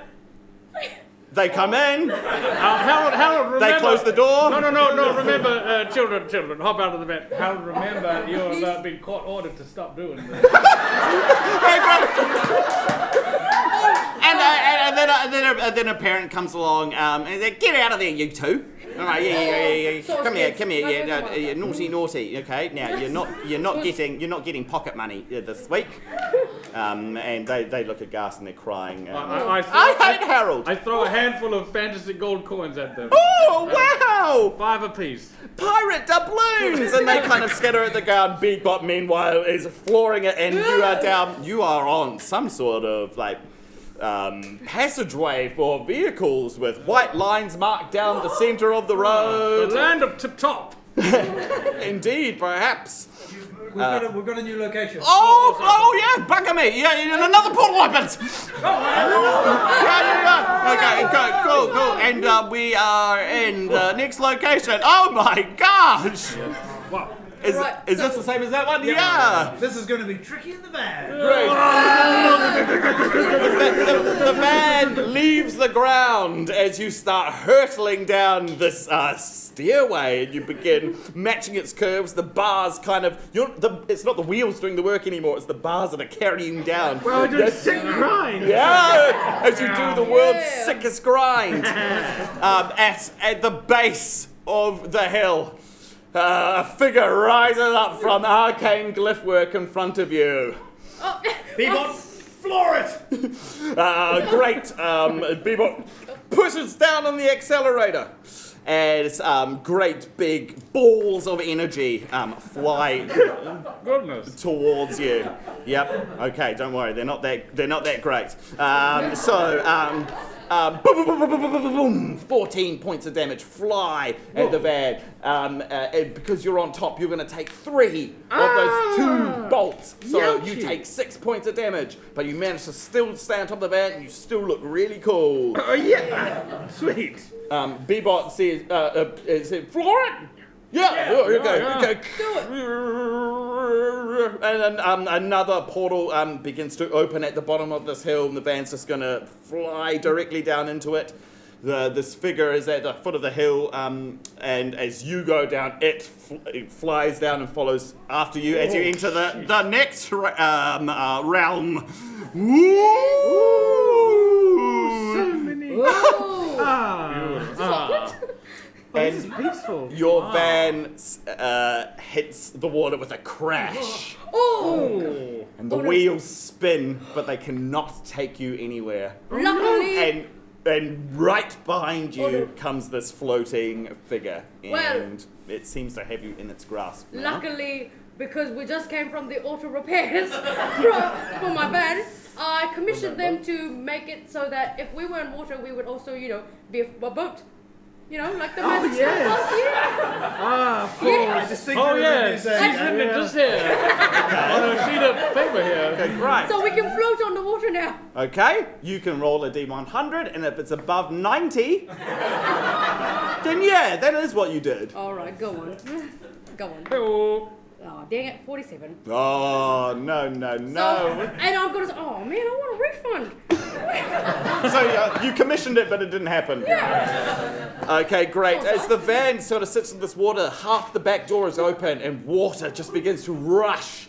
They come in. Harold, remember. They close the door. No. Remember, children, hop out of the van. Harold, remember, you have been court ordered to stop doing this. And then a parent comes along and they get out of there, you two. All right, yeah. Come here. Yeah, naughty. Okay, now you're not getting pocket money this week. And they look aghast and they're crying. I hate Harold. I throw a handful of fantasy gold coins at them. Oh wow! 5 apiece. Pirate doubloons! And they kind of scatter at the ground. Bebop, meanwhile, is flooring it, and you are down. You are on some sort of like passageway for vehicles with white lines marked down the center of the road. The land of Tip Top. Indeed, perhaps. We've got a new location. Oh yeah, bugger me. Yeah, another portal opens. Okay, cool. And we are in the next location. Oh my gosh. Wow. Right, Is this the same as that one? Yeah! This is going to be tricky in the van. Great. The van leaves the ground as you start hurtling down this stairway, and you begin matching its curves. The bars kind of it's not the wheels doing the work anymore, it's the bars that are carrying down. Well, I do a sick grind. Yeah, as you do the world's sickest grind. At the base of the hill, a figure rises up from arcane glyph work in front of you. Oh. Bebop, floor it! Great. Bebop pushes down on the accelerator as great big balls of energy fly towards you. Yep. Okay. Don't worry. They're not that great. Boom, boom, boom, boom, boom, boom, boom, 14 points of damage fly at the van. And because you're on top, you're going to take 3 of those 2 bolts. So you take 6 points of damage, but you manage to still stay on top of the van, and you still look really cool. Oh, yeah. Sweet. Bebop says, floor it? Yeah. Okay. And then another portal begins to open at the bottom of this hill, and the van's just going to fly directly down into it. This figure is at the foot of the hill, and as you go down, it flies down and follows after you as you enter the next realm. Woo! So many. And peaceful. Your van hits the water with a crash. Oh! And the wheels spin, but they cannot take you anywhere. Luckily. And right behind you comes this floating figure, and it seems to have you in its grasp now. Luckily, because we just came from the auto repairs for my van, I commissioned them to make it so that if we were in water, we would also, be a boat. Like the magic stuff last year. Of course. Yeah. I distinctly remember you saying She's written it just here. On a sheet of paper here. Okay, great. So we can float on the water now. Okay, you can roll a D100, and if it's above 90, then yeah, that is what you did. All right, go on. Oh. Oh, dang it, 47. Oh, no. So, and I'm going to say, oh man, I want a refund. So you commissioned it, but it didn't happen. Yeah. Okay, great. As the van sort of sits in this water, half the back door is open, and water just begins to rush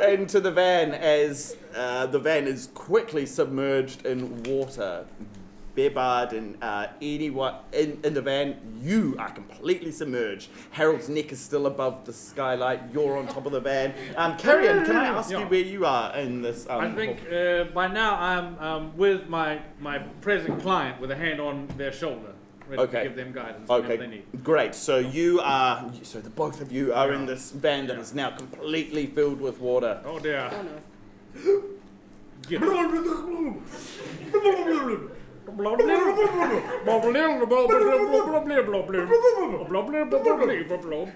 into the van as the van is quickly submerged in water. Bebard and anyone in the van, you are completely submerged. Harold's neck is still above the skylight. You're on top of the van. Carrion, can I ask you where you are in this? I think by now I'm with my present client with a hand on their shoulder, ready to give them guidance whenever they need. Great. So the both of you are in this van that is now completely filled with water. Oh dear. Oh no. Get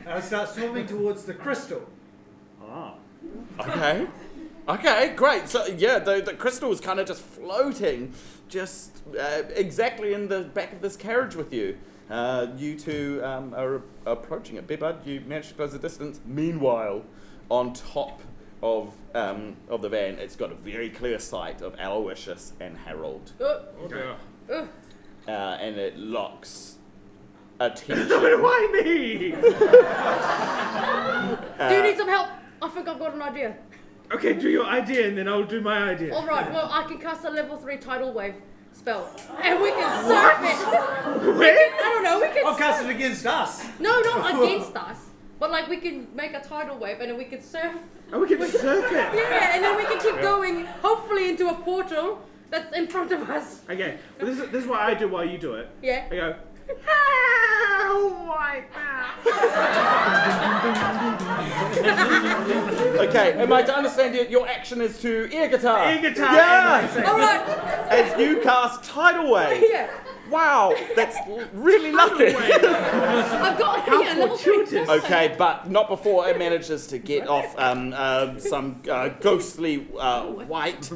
I start swimming towards the crystal. Okay, great. So yeah, the crystal is kind of just floating, just exactly in the back of this carriage with you. You two are approaching it. Bebard, you managed to close the distance. Meanwhile, on top of the van, it's got a very clear sight of Aloysius and Harold. And it locks attention. Why me? Do you need some help? I think I've got an idea. Okay, do your idea and then I'll do my idea. Alright, well, I can cast a level 3 tidal wave spell. And we can surf it. I don't know, we can I'll cast it against us. No, not against us. But like we can make a tidal wave and then we can surf. Oh, we can surf it. Yeah, and then we can keep going, hopefully into a portal that's in front of us. Okay, well, this is what I do while you do it. Yeah. I go, oh my God. Okay, am I to understand your action is to air guitar? Air guitar. Yeah. Alright. As you cast tidal wave. Yeah. Wow, that's really lucky. I've got level 3. Okay, but not before it manages to get off some ghostly white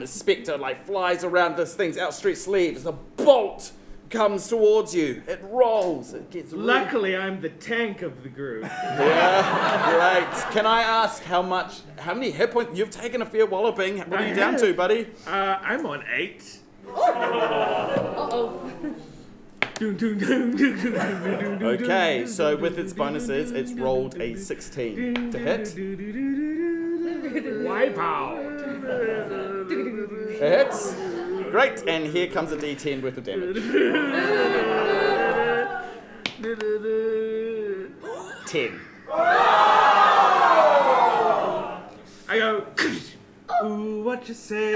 spectre, like flies around this thing's outstretched sleeve. There's a bolt comes towards you. It rolls. It gets Luckily, I'm the tank of the group. Yeah, right. Can I ask how many hit points? You've taken a fair walloping. What are you down to, buddy? I'm on 8. Uh-oh. Okay, so with its bonuses, it's rolled a 16 to hit. Wipe out. It hits. Great, and here comes a D10 worth of damage. 10. I go, ooh, what you say?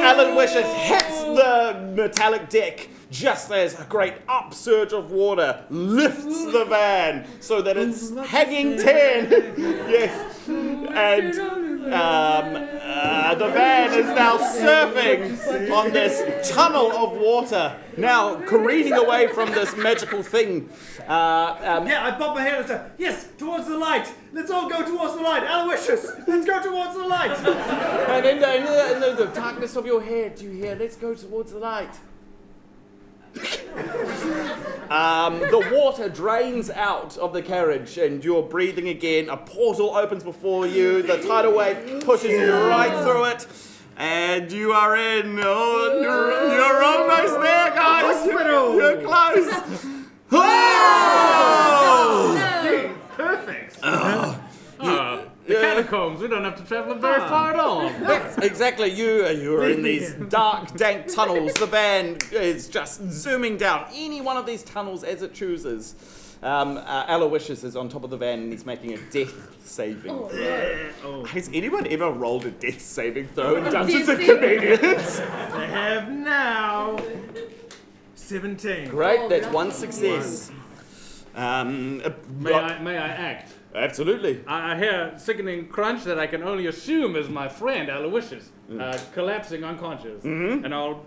Aloysius hits the metallic deck just as a great upsurge of water lifts the van so that it's hanging 10. Yes. And the van is now surfing on this tunnel of water, now careening away from this magical thing. Yeah, I bump my head and say, yes, towards the light. Let's all go towards the light. Aloysius, let's go towards the light. And in the darkness of your head, you hear, let's go towards the light. The water drains out of the carriage and you're breathing again. A portal opens before you. The tidal wave pushes you right through it. And you are in. Oh, you're almost there, guys. Hospital. You're close. Oh! Perfect. The catacombs, we don't have to travel very far at all. Yes, exactly. You are in these dark, dank tunnels. The van is just zooming down any one of these tunnels as it chooses. Aloysius is on top of the van and he's making a death saving. Oh, no. Has anyone ever rolled a death saving throw in Dungeons and Comedians? I have now 17. Great, that's one success. May I act? Absolutely. I hear a sickening crunch that I can only assume is my friend Aloysius collapsing unconscious. Mm-hmm. And I'll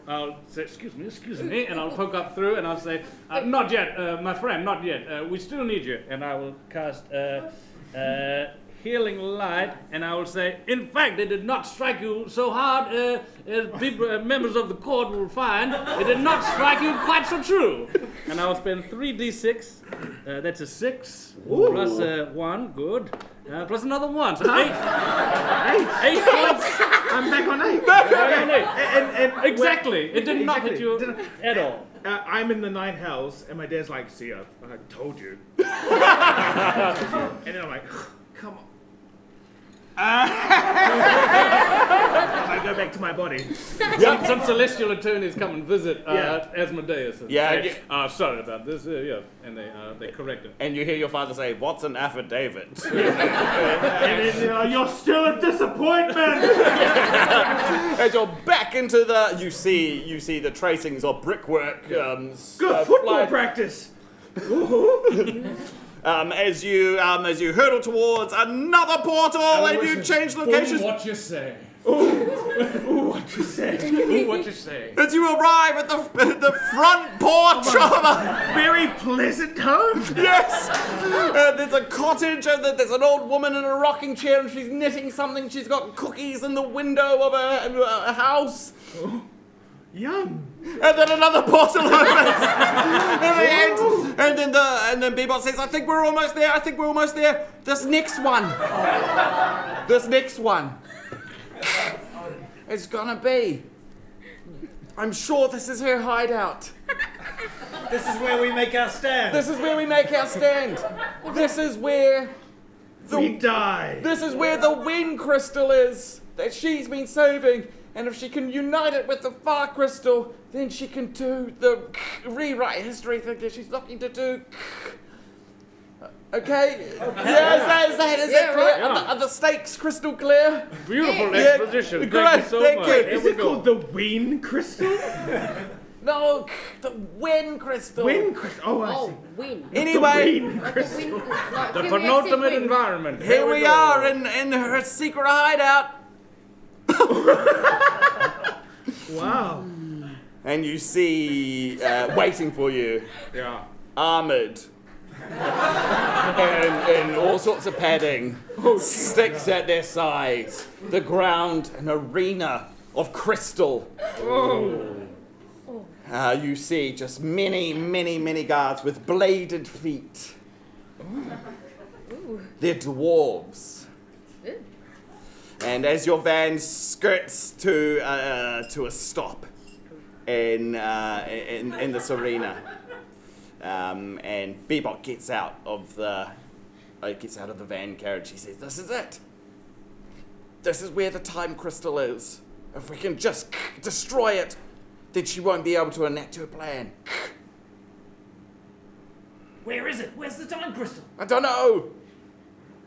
say, excuse me, and I'll poke up through and I'll say, not yet, my friend, not yet. We still need you. And I will cast Healing Light, and I will say, in fact, it did not strike you so hard as people, members of the court will find. It did not strike you quite so true. And I will spend 3d6. That's a 6 plus 1, good. Plus another 1, so 8. 8 points. I'm back on 8. Back on 8. And Exactly. It did not hit you at all. I'm in the 9 hells, and my dad's like, see, I told you. And then I'm like, come on. I go back to my body. Some celestial attorneys come and visit Asmodeus. And say, sorry about this. And they correct it. And you hear your father say, "What's an affidavit?" And then, you're still a disappointment. As you're back into the, you see the tracings of brickwork. Good football practice. As you hurtle towards another portal and you change locations. What you say? Ooh, what you say? Ooh, what you say? As you arrive at the front porch of a very pleasant home. Yes. There's a cottage and there's an old woman in a rocking chair and she's knitting something. She's got cookies in the window of a house. Oh, yum. And then another portal opens. And then Bebop says, I think we're almost there. This next one. It's gonna be. I'm sure this is her hideout. This is where we make our stand. This is where we die. This is where the wind crystal is that she's been saving. And if she can unite it with the far crystal, then she can do the rewrite history thing that she's looking to do. Okay? Yeah, is that clear? Right. Are the stakes crystal clear? Beautiful exposition. Great, Thank you so much. Is it called the Ween Crystal? No, the wind crystal. Wind Crystal. Oh, I see. Win. Anyway, The penultimate environment. here we are in her secret hideout. Wow. And you see, waiting for you, armored, and all sorts of padding, sticks at their sides, the ground, an arena of crystal. You see just many guards with bladed feet. They're dwarves. And as your van skirts to a stop in this arena, and Bebop gets out of the van carriage, he says, "This is it. This is where the time crystal is. If we can just destroy it, then she won't be able to enact her plan." Where is it? Where's the time crystal? I don't know.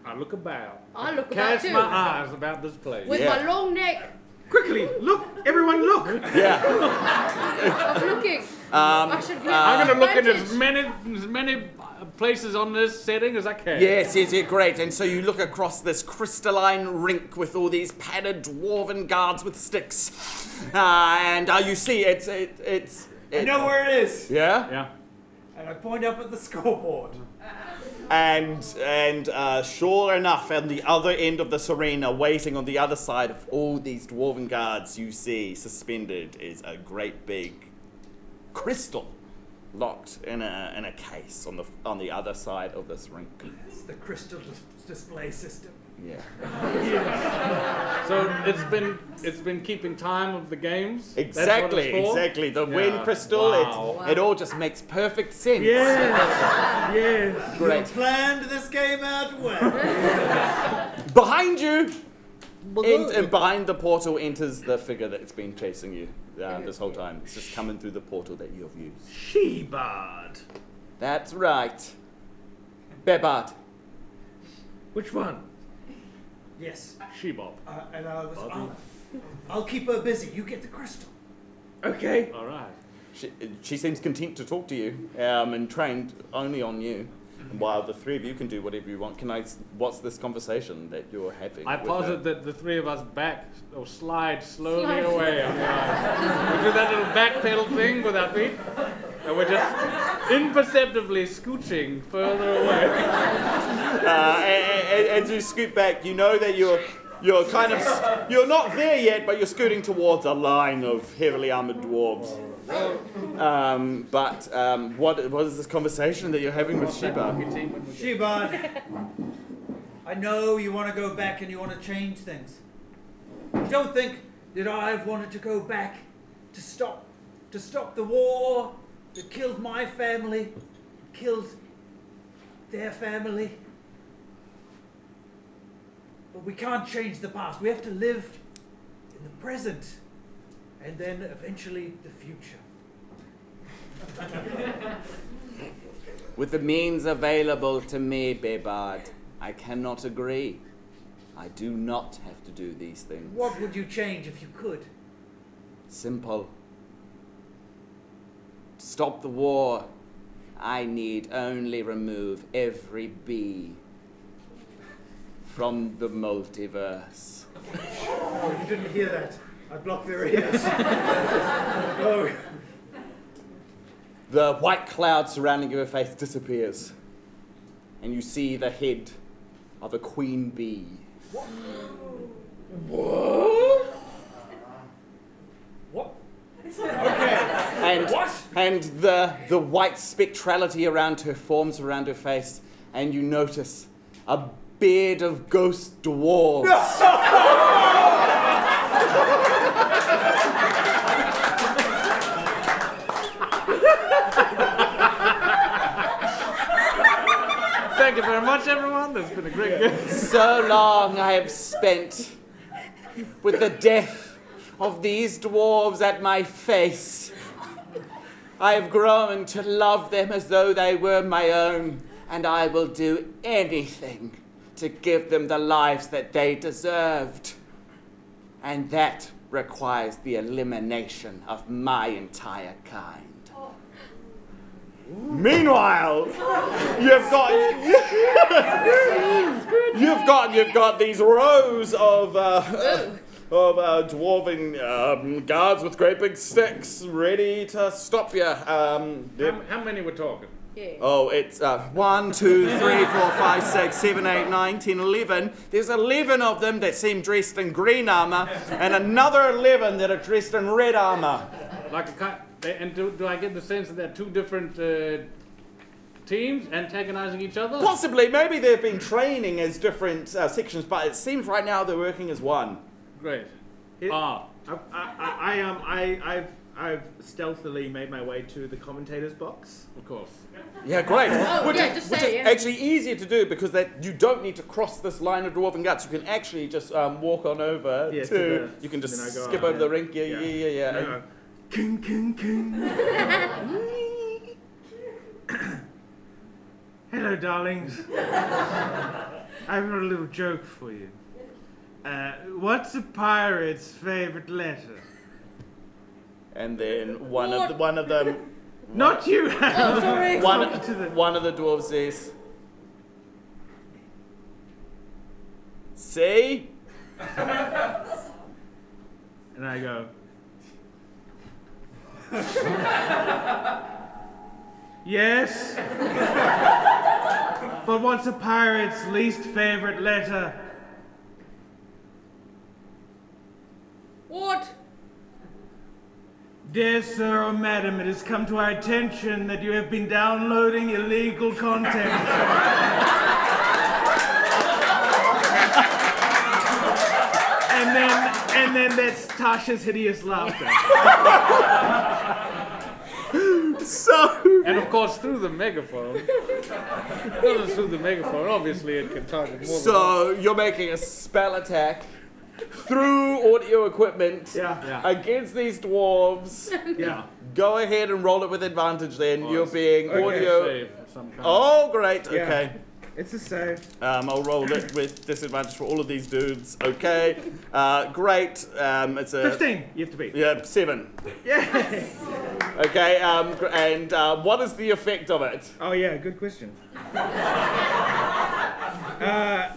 I look about. I look about Cast too. my eyes about this place. With my long neck. Quickly, look! Everyone, look! Yeah. I'm looking. I should get I'm gonna look in advantage. as many places on this setting as I can. Yes, great. And so you look across this crystalline rink with all these padded dwarven guards with sticks, and you see it's. I know where it is. Yeah. Yeah. And I point up at the scoreboard. And sure enough, at the other end of this arena, waiting on the other side of all these dwarven guards, you see suspended is a great big crystal, locked in a case on the other side of this rink. It's the crystal display system. Yeah. So it's been keeping time of the games. Exactly. The wind crystal. Wow. It all just makes perfect sense. Yes. Great. You planned this game out well. Behind you, and behind the portal enters the figure that's been chasing you this whole time. It's just coming through the portal that you have used. Bebard. That's right. Bebard. Which one? Yes. Shebop. And I'll keep her busy. You get the crystal. Okay. All right. She seems content to talk to you, and trained only on you. And while the three of you can do whatever you want, what's this conversation that you're having? I with posit her? that the three of us back or slide slowly away on the ice. We do that little back pedal thing with our feet, and we're just imperceptibly scooching further away. As you scoot back, you know that you're you're not there yet, but you're scooting towards a line of heavily armored dwarves. What is this conversation that you're having with Sheba? Sheba, I know you want to go back and you want to change things. You don't think that I've wanted to go back to stop the war that killed my family, killed their family. But we can't change the past. We have to live in the present and then eventually the future. With the means available to me, Bebard, I cannot agree. I do not have to do these things. What would you change if you could? Simple. To stop the war, I need only remove every bee from the multiverse. Oh, you didn't hear that. I blocked their ears. Oh. The white cloud surrounding your face disappears, and you see the head of a queen bee. What? Okay. And the white spectrality around her forms around her face, and you notice a beard of ghost dwarves. Thank you very much, everyone. That's been a great game. So long I have spent with the death of these dwarves at my face. I have grown to love them as though they were my own, and I will do anything to give them the lives that they deserved. And that requires the elimination of my entire kind. Meanwhile, you've got these rows of dwarven guards with great big sticks ready to stop you. How many we're talking? Yeah. Oh, it's 1, 2, 3, 4, 5, 6, 7, 8, 9, 10, 11. There's 11 of them that seem dressed in green armor, and another 11 that are dressed in red armor. And do I get the sense that they're two different teams antagonizing each other? Possibly, maybe they've been training as different sections, but it seems right now they're working as one. Great. I've stealthily made my way to the commentator's box. Of course. Yeah, great. Which just is say, actually easier to do because that you don't need to cross this line of dwarven guts. You can actually just walk on over you can just skip over the rink. Yeah. And I go, king, king, king. Hello, darlings. I've got a little joke for you. What's a pirate's favorite letter? And then one of them. Not you. Oh, sorry. One of the dwarves says, "See?" And I go, yes. But what's a pirate's least favorite letter? What? Dear sir or madam, it has come to our attention that you have been downloading illegal content. and then that's Tasha's hideous laughter. And of course, through the megaphone. Because it's through the megaphone, obviously it can target more. So you're making a spell attack through audio equipment against these dwarves. Yeah. Go ahead and roll it with advantage then. You're being audio. Save of some kind. Oh, great. Yeah. Okay. It's a save. I'll roll it with disadvantage for all of these dudes. Okay. Great. It's a 15. You have to beat. Yeah, 7. Yeah. Okay. And what is the effect of it? Oh yeah, good question. I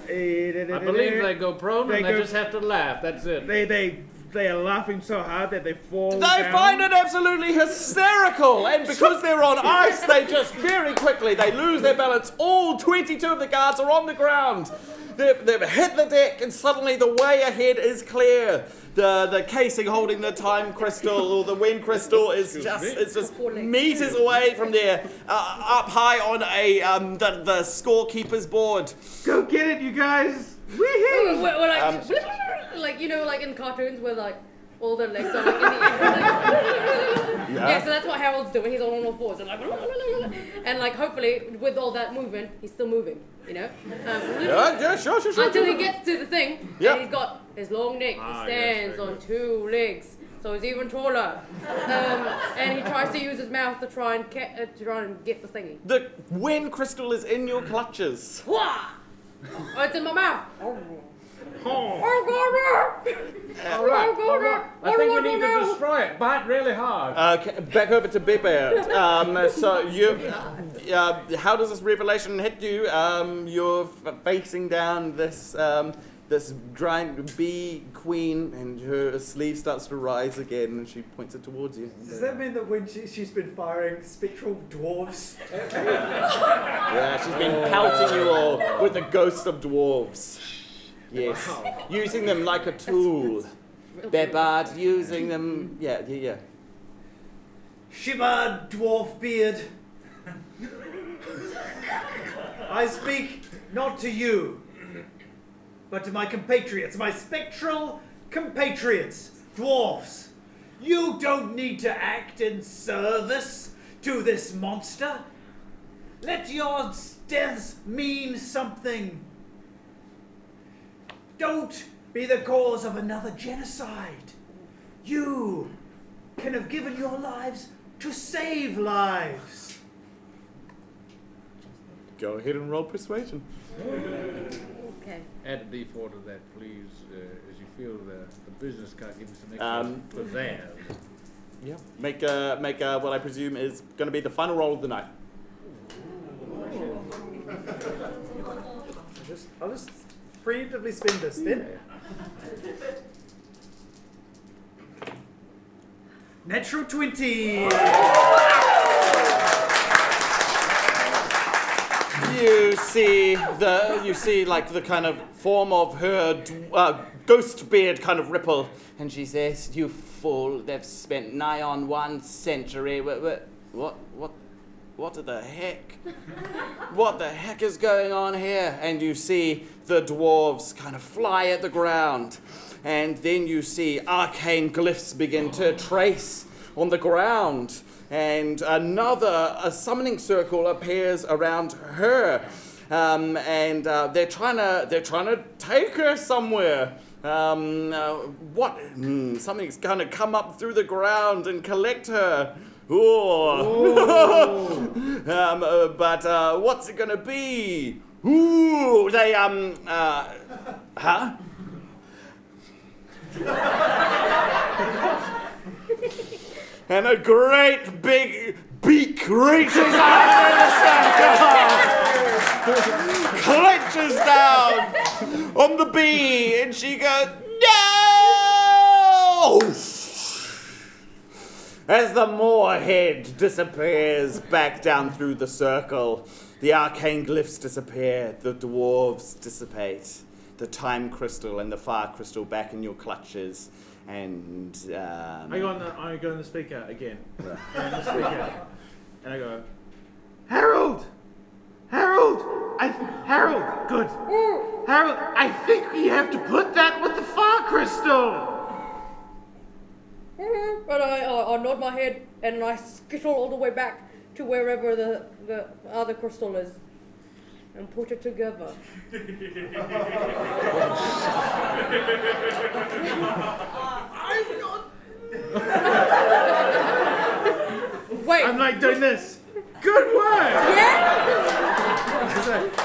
believe they go prone and they just have to laugh. That's it. They are laughing so hard that they fall They down. find it absolutely hysterical, and because they're on ice, they just very quickly, they lose their balance. All 22 of the guards are on the ground. They've hit the deck, and suddenly the way ahead is clear. The casing holding the time crystal or the wind crystal is just meters away from there, up high on the scorekeeper's board. Go get it, you guys! We're like, like, you know, like in cartoons where like all the legs are like in the air. Yeah, so that's what Harold's doing. He's on all fours and like, and like hopefully with all that movement, he's still moving. You know? Sure. Until he gets to the thing, Yep. and he's got his long neck. He stands on 2 legs, so he's even taller. And he tries to use his mouth to try and get the thingy. The wind crystal is in your clutches. Wah! Oh, it's in my mouth. All right. I think we need to destroy it. Bite really hard. Okay, back over to Bebard. So you, how does this revelation hit you? You're facing down this giant bee queen, and her sleeve starts to rise again, and she points it towards you. Does that mean that when she's been firing spectral dwarves? Yeah, she's been pelting you all with the ghosts of dwarves. Yes, using them like a tool. Bebard, using them. Yeah. Shiva dwarf beard. I speak not to you, but to my compatriots, my spectral compatriots, dwarves. You don't need to act in service to this monster. Let your deaths mean something. Don't be the cause of another genocide. You can have given your lives to save lives. Go ahead and roll persuasion. Okay. Add a D4 to that, please, as you feel the business card gives you some extra pizzazz. Yeah. Make what I presume is going to be the final roll of the night. I'll just preemptively spend this then. Natural 20. You see like the kind of form of her ghost beard kind of ripple, and she says, "You fool! They've spent nigh on 1 century. What the heck? What the heck is going on here?" And you see the dwarves kind of fly at the ground, and then you see arcane glyphs begin to trace on the ground. And a summoning circle appears around her, and they're trying to take her somewhere. Something's gonna come up through the ground and collect her. But what's it gonna be? Ooh, they huh? And a great big beak reaches out of the circle, clenches down on the bee, and she goes, "No!" As the moorhead disappears back down through the circle, the arcane glyphs disappear, the dwarves dissipate, the time crystal and the fire crystal back in your clutches. And I go on the speaker again. And I go, Harold, good. Harold, I think we have to put that with the fire crystal. But I nod my head and I skittle all the way back to wherever the other crystal is and put it together. I'm not. Wait. I'm like doing this. Good work. Yeah?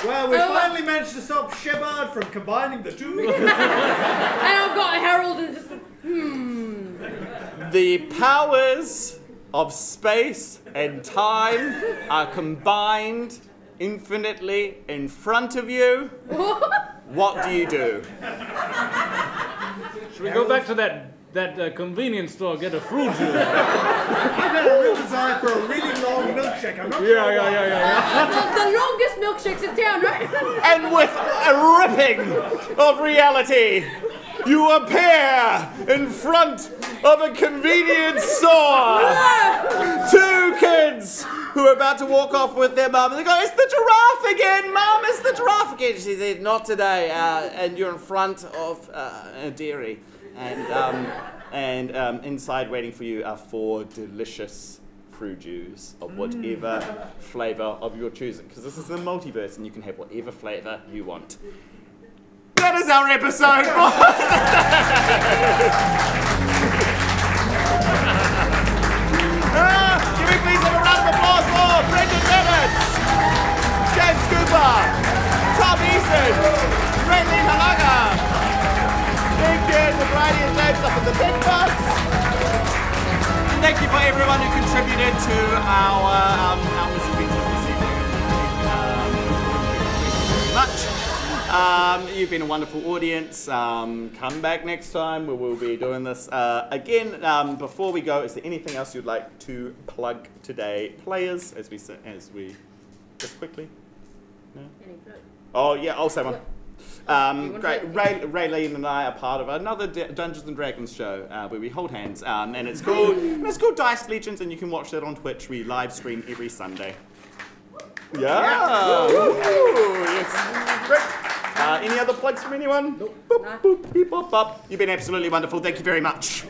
Well, we finally managed to stop Bebard from combining the two. And I've got Harold and just The powers of space and time are combined infinitely in front of you. What do you do? Should we go back to that convenience store, get a fruit juice? I've had a real desire for a really long milkshake. I'm not sure why. the longest milkshakes in town, right? And with a ripping of reality, you appear in front of a convenience store. 2 kids who are about to walk off with their mum, and they go, "It's the giraffe again, Mum, it's the giraffe again." She said, "Not today," and you're in front of a dairy. And inside waiting for you are 4 delicious fruit juice of whatever flavour of your choosing, because this is the multiverse and you can have whatever flavour you want. That is our episode. Give me please have a round of applause for Brendon, Bennetts, James Kupa, Tom Eason, Reylene, Hilaga, BeeBeard, the variety of names up in the big box. Thank you for everyone who contributed to our misadventures this evening. Thank you very much. You've been a wonderful audience. Come back next time. We will be doing this again. Before we go, is there anything else you'd like to plug today, players? As we just quickly. No? Oh yeah, I'll say one. Great. Reylene and I are part of another Dungeons and Dragons show where we hold hands, and it's called Dice Legends, and you can watch that on Twitch. We live stream every Sunday. Yeah. Yes. Great. Any other plugs from anyone? Nope. Boop, boop, beep, bop, bop. You've been absolutely wonderful. Thank you very much.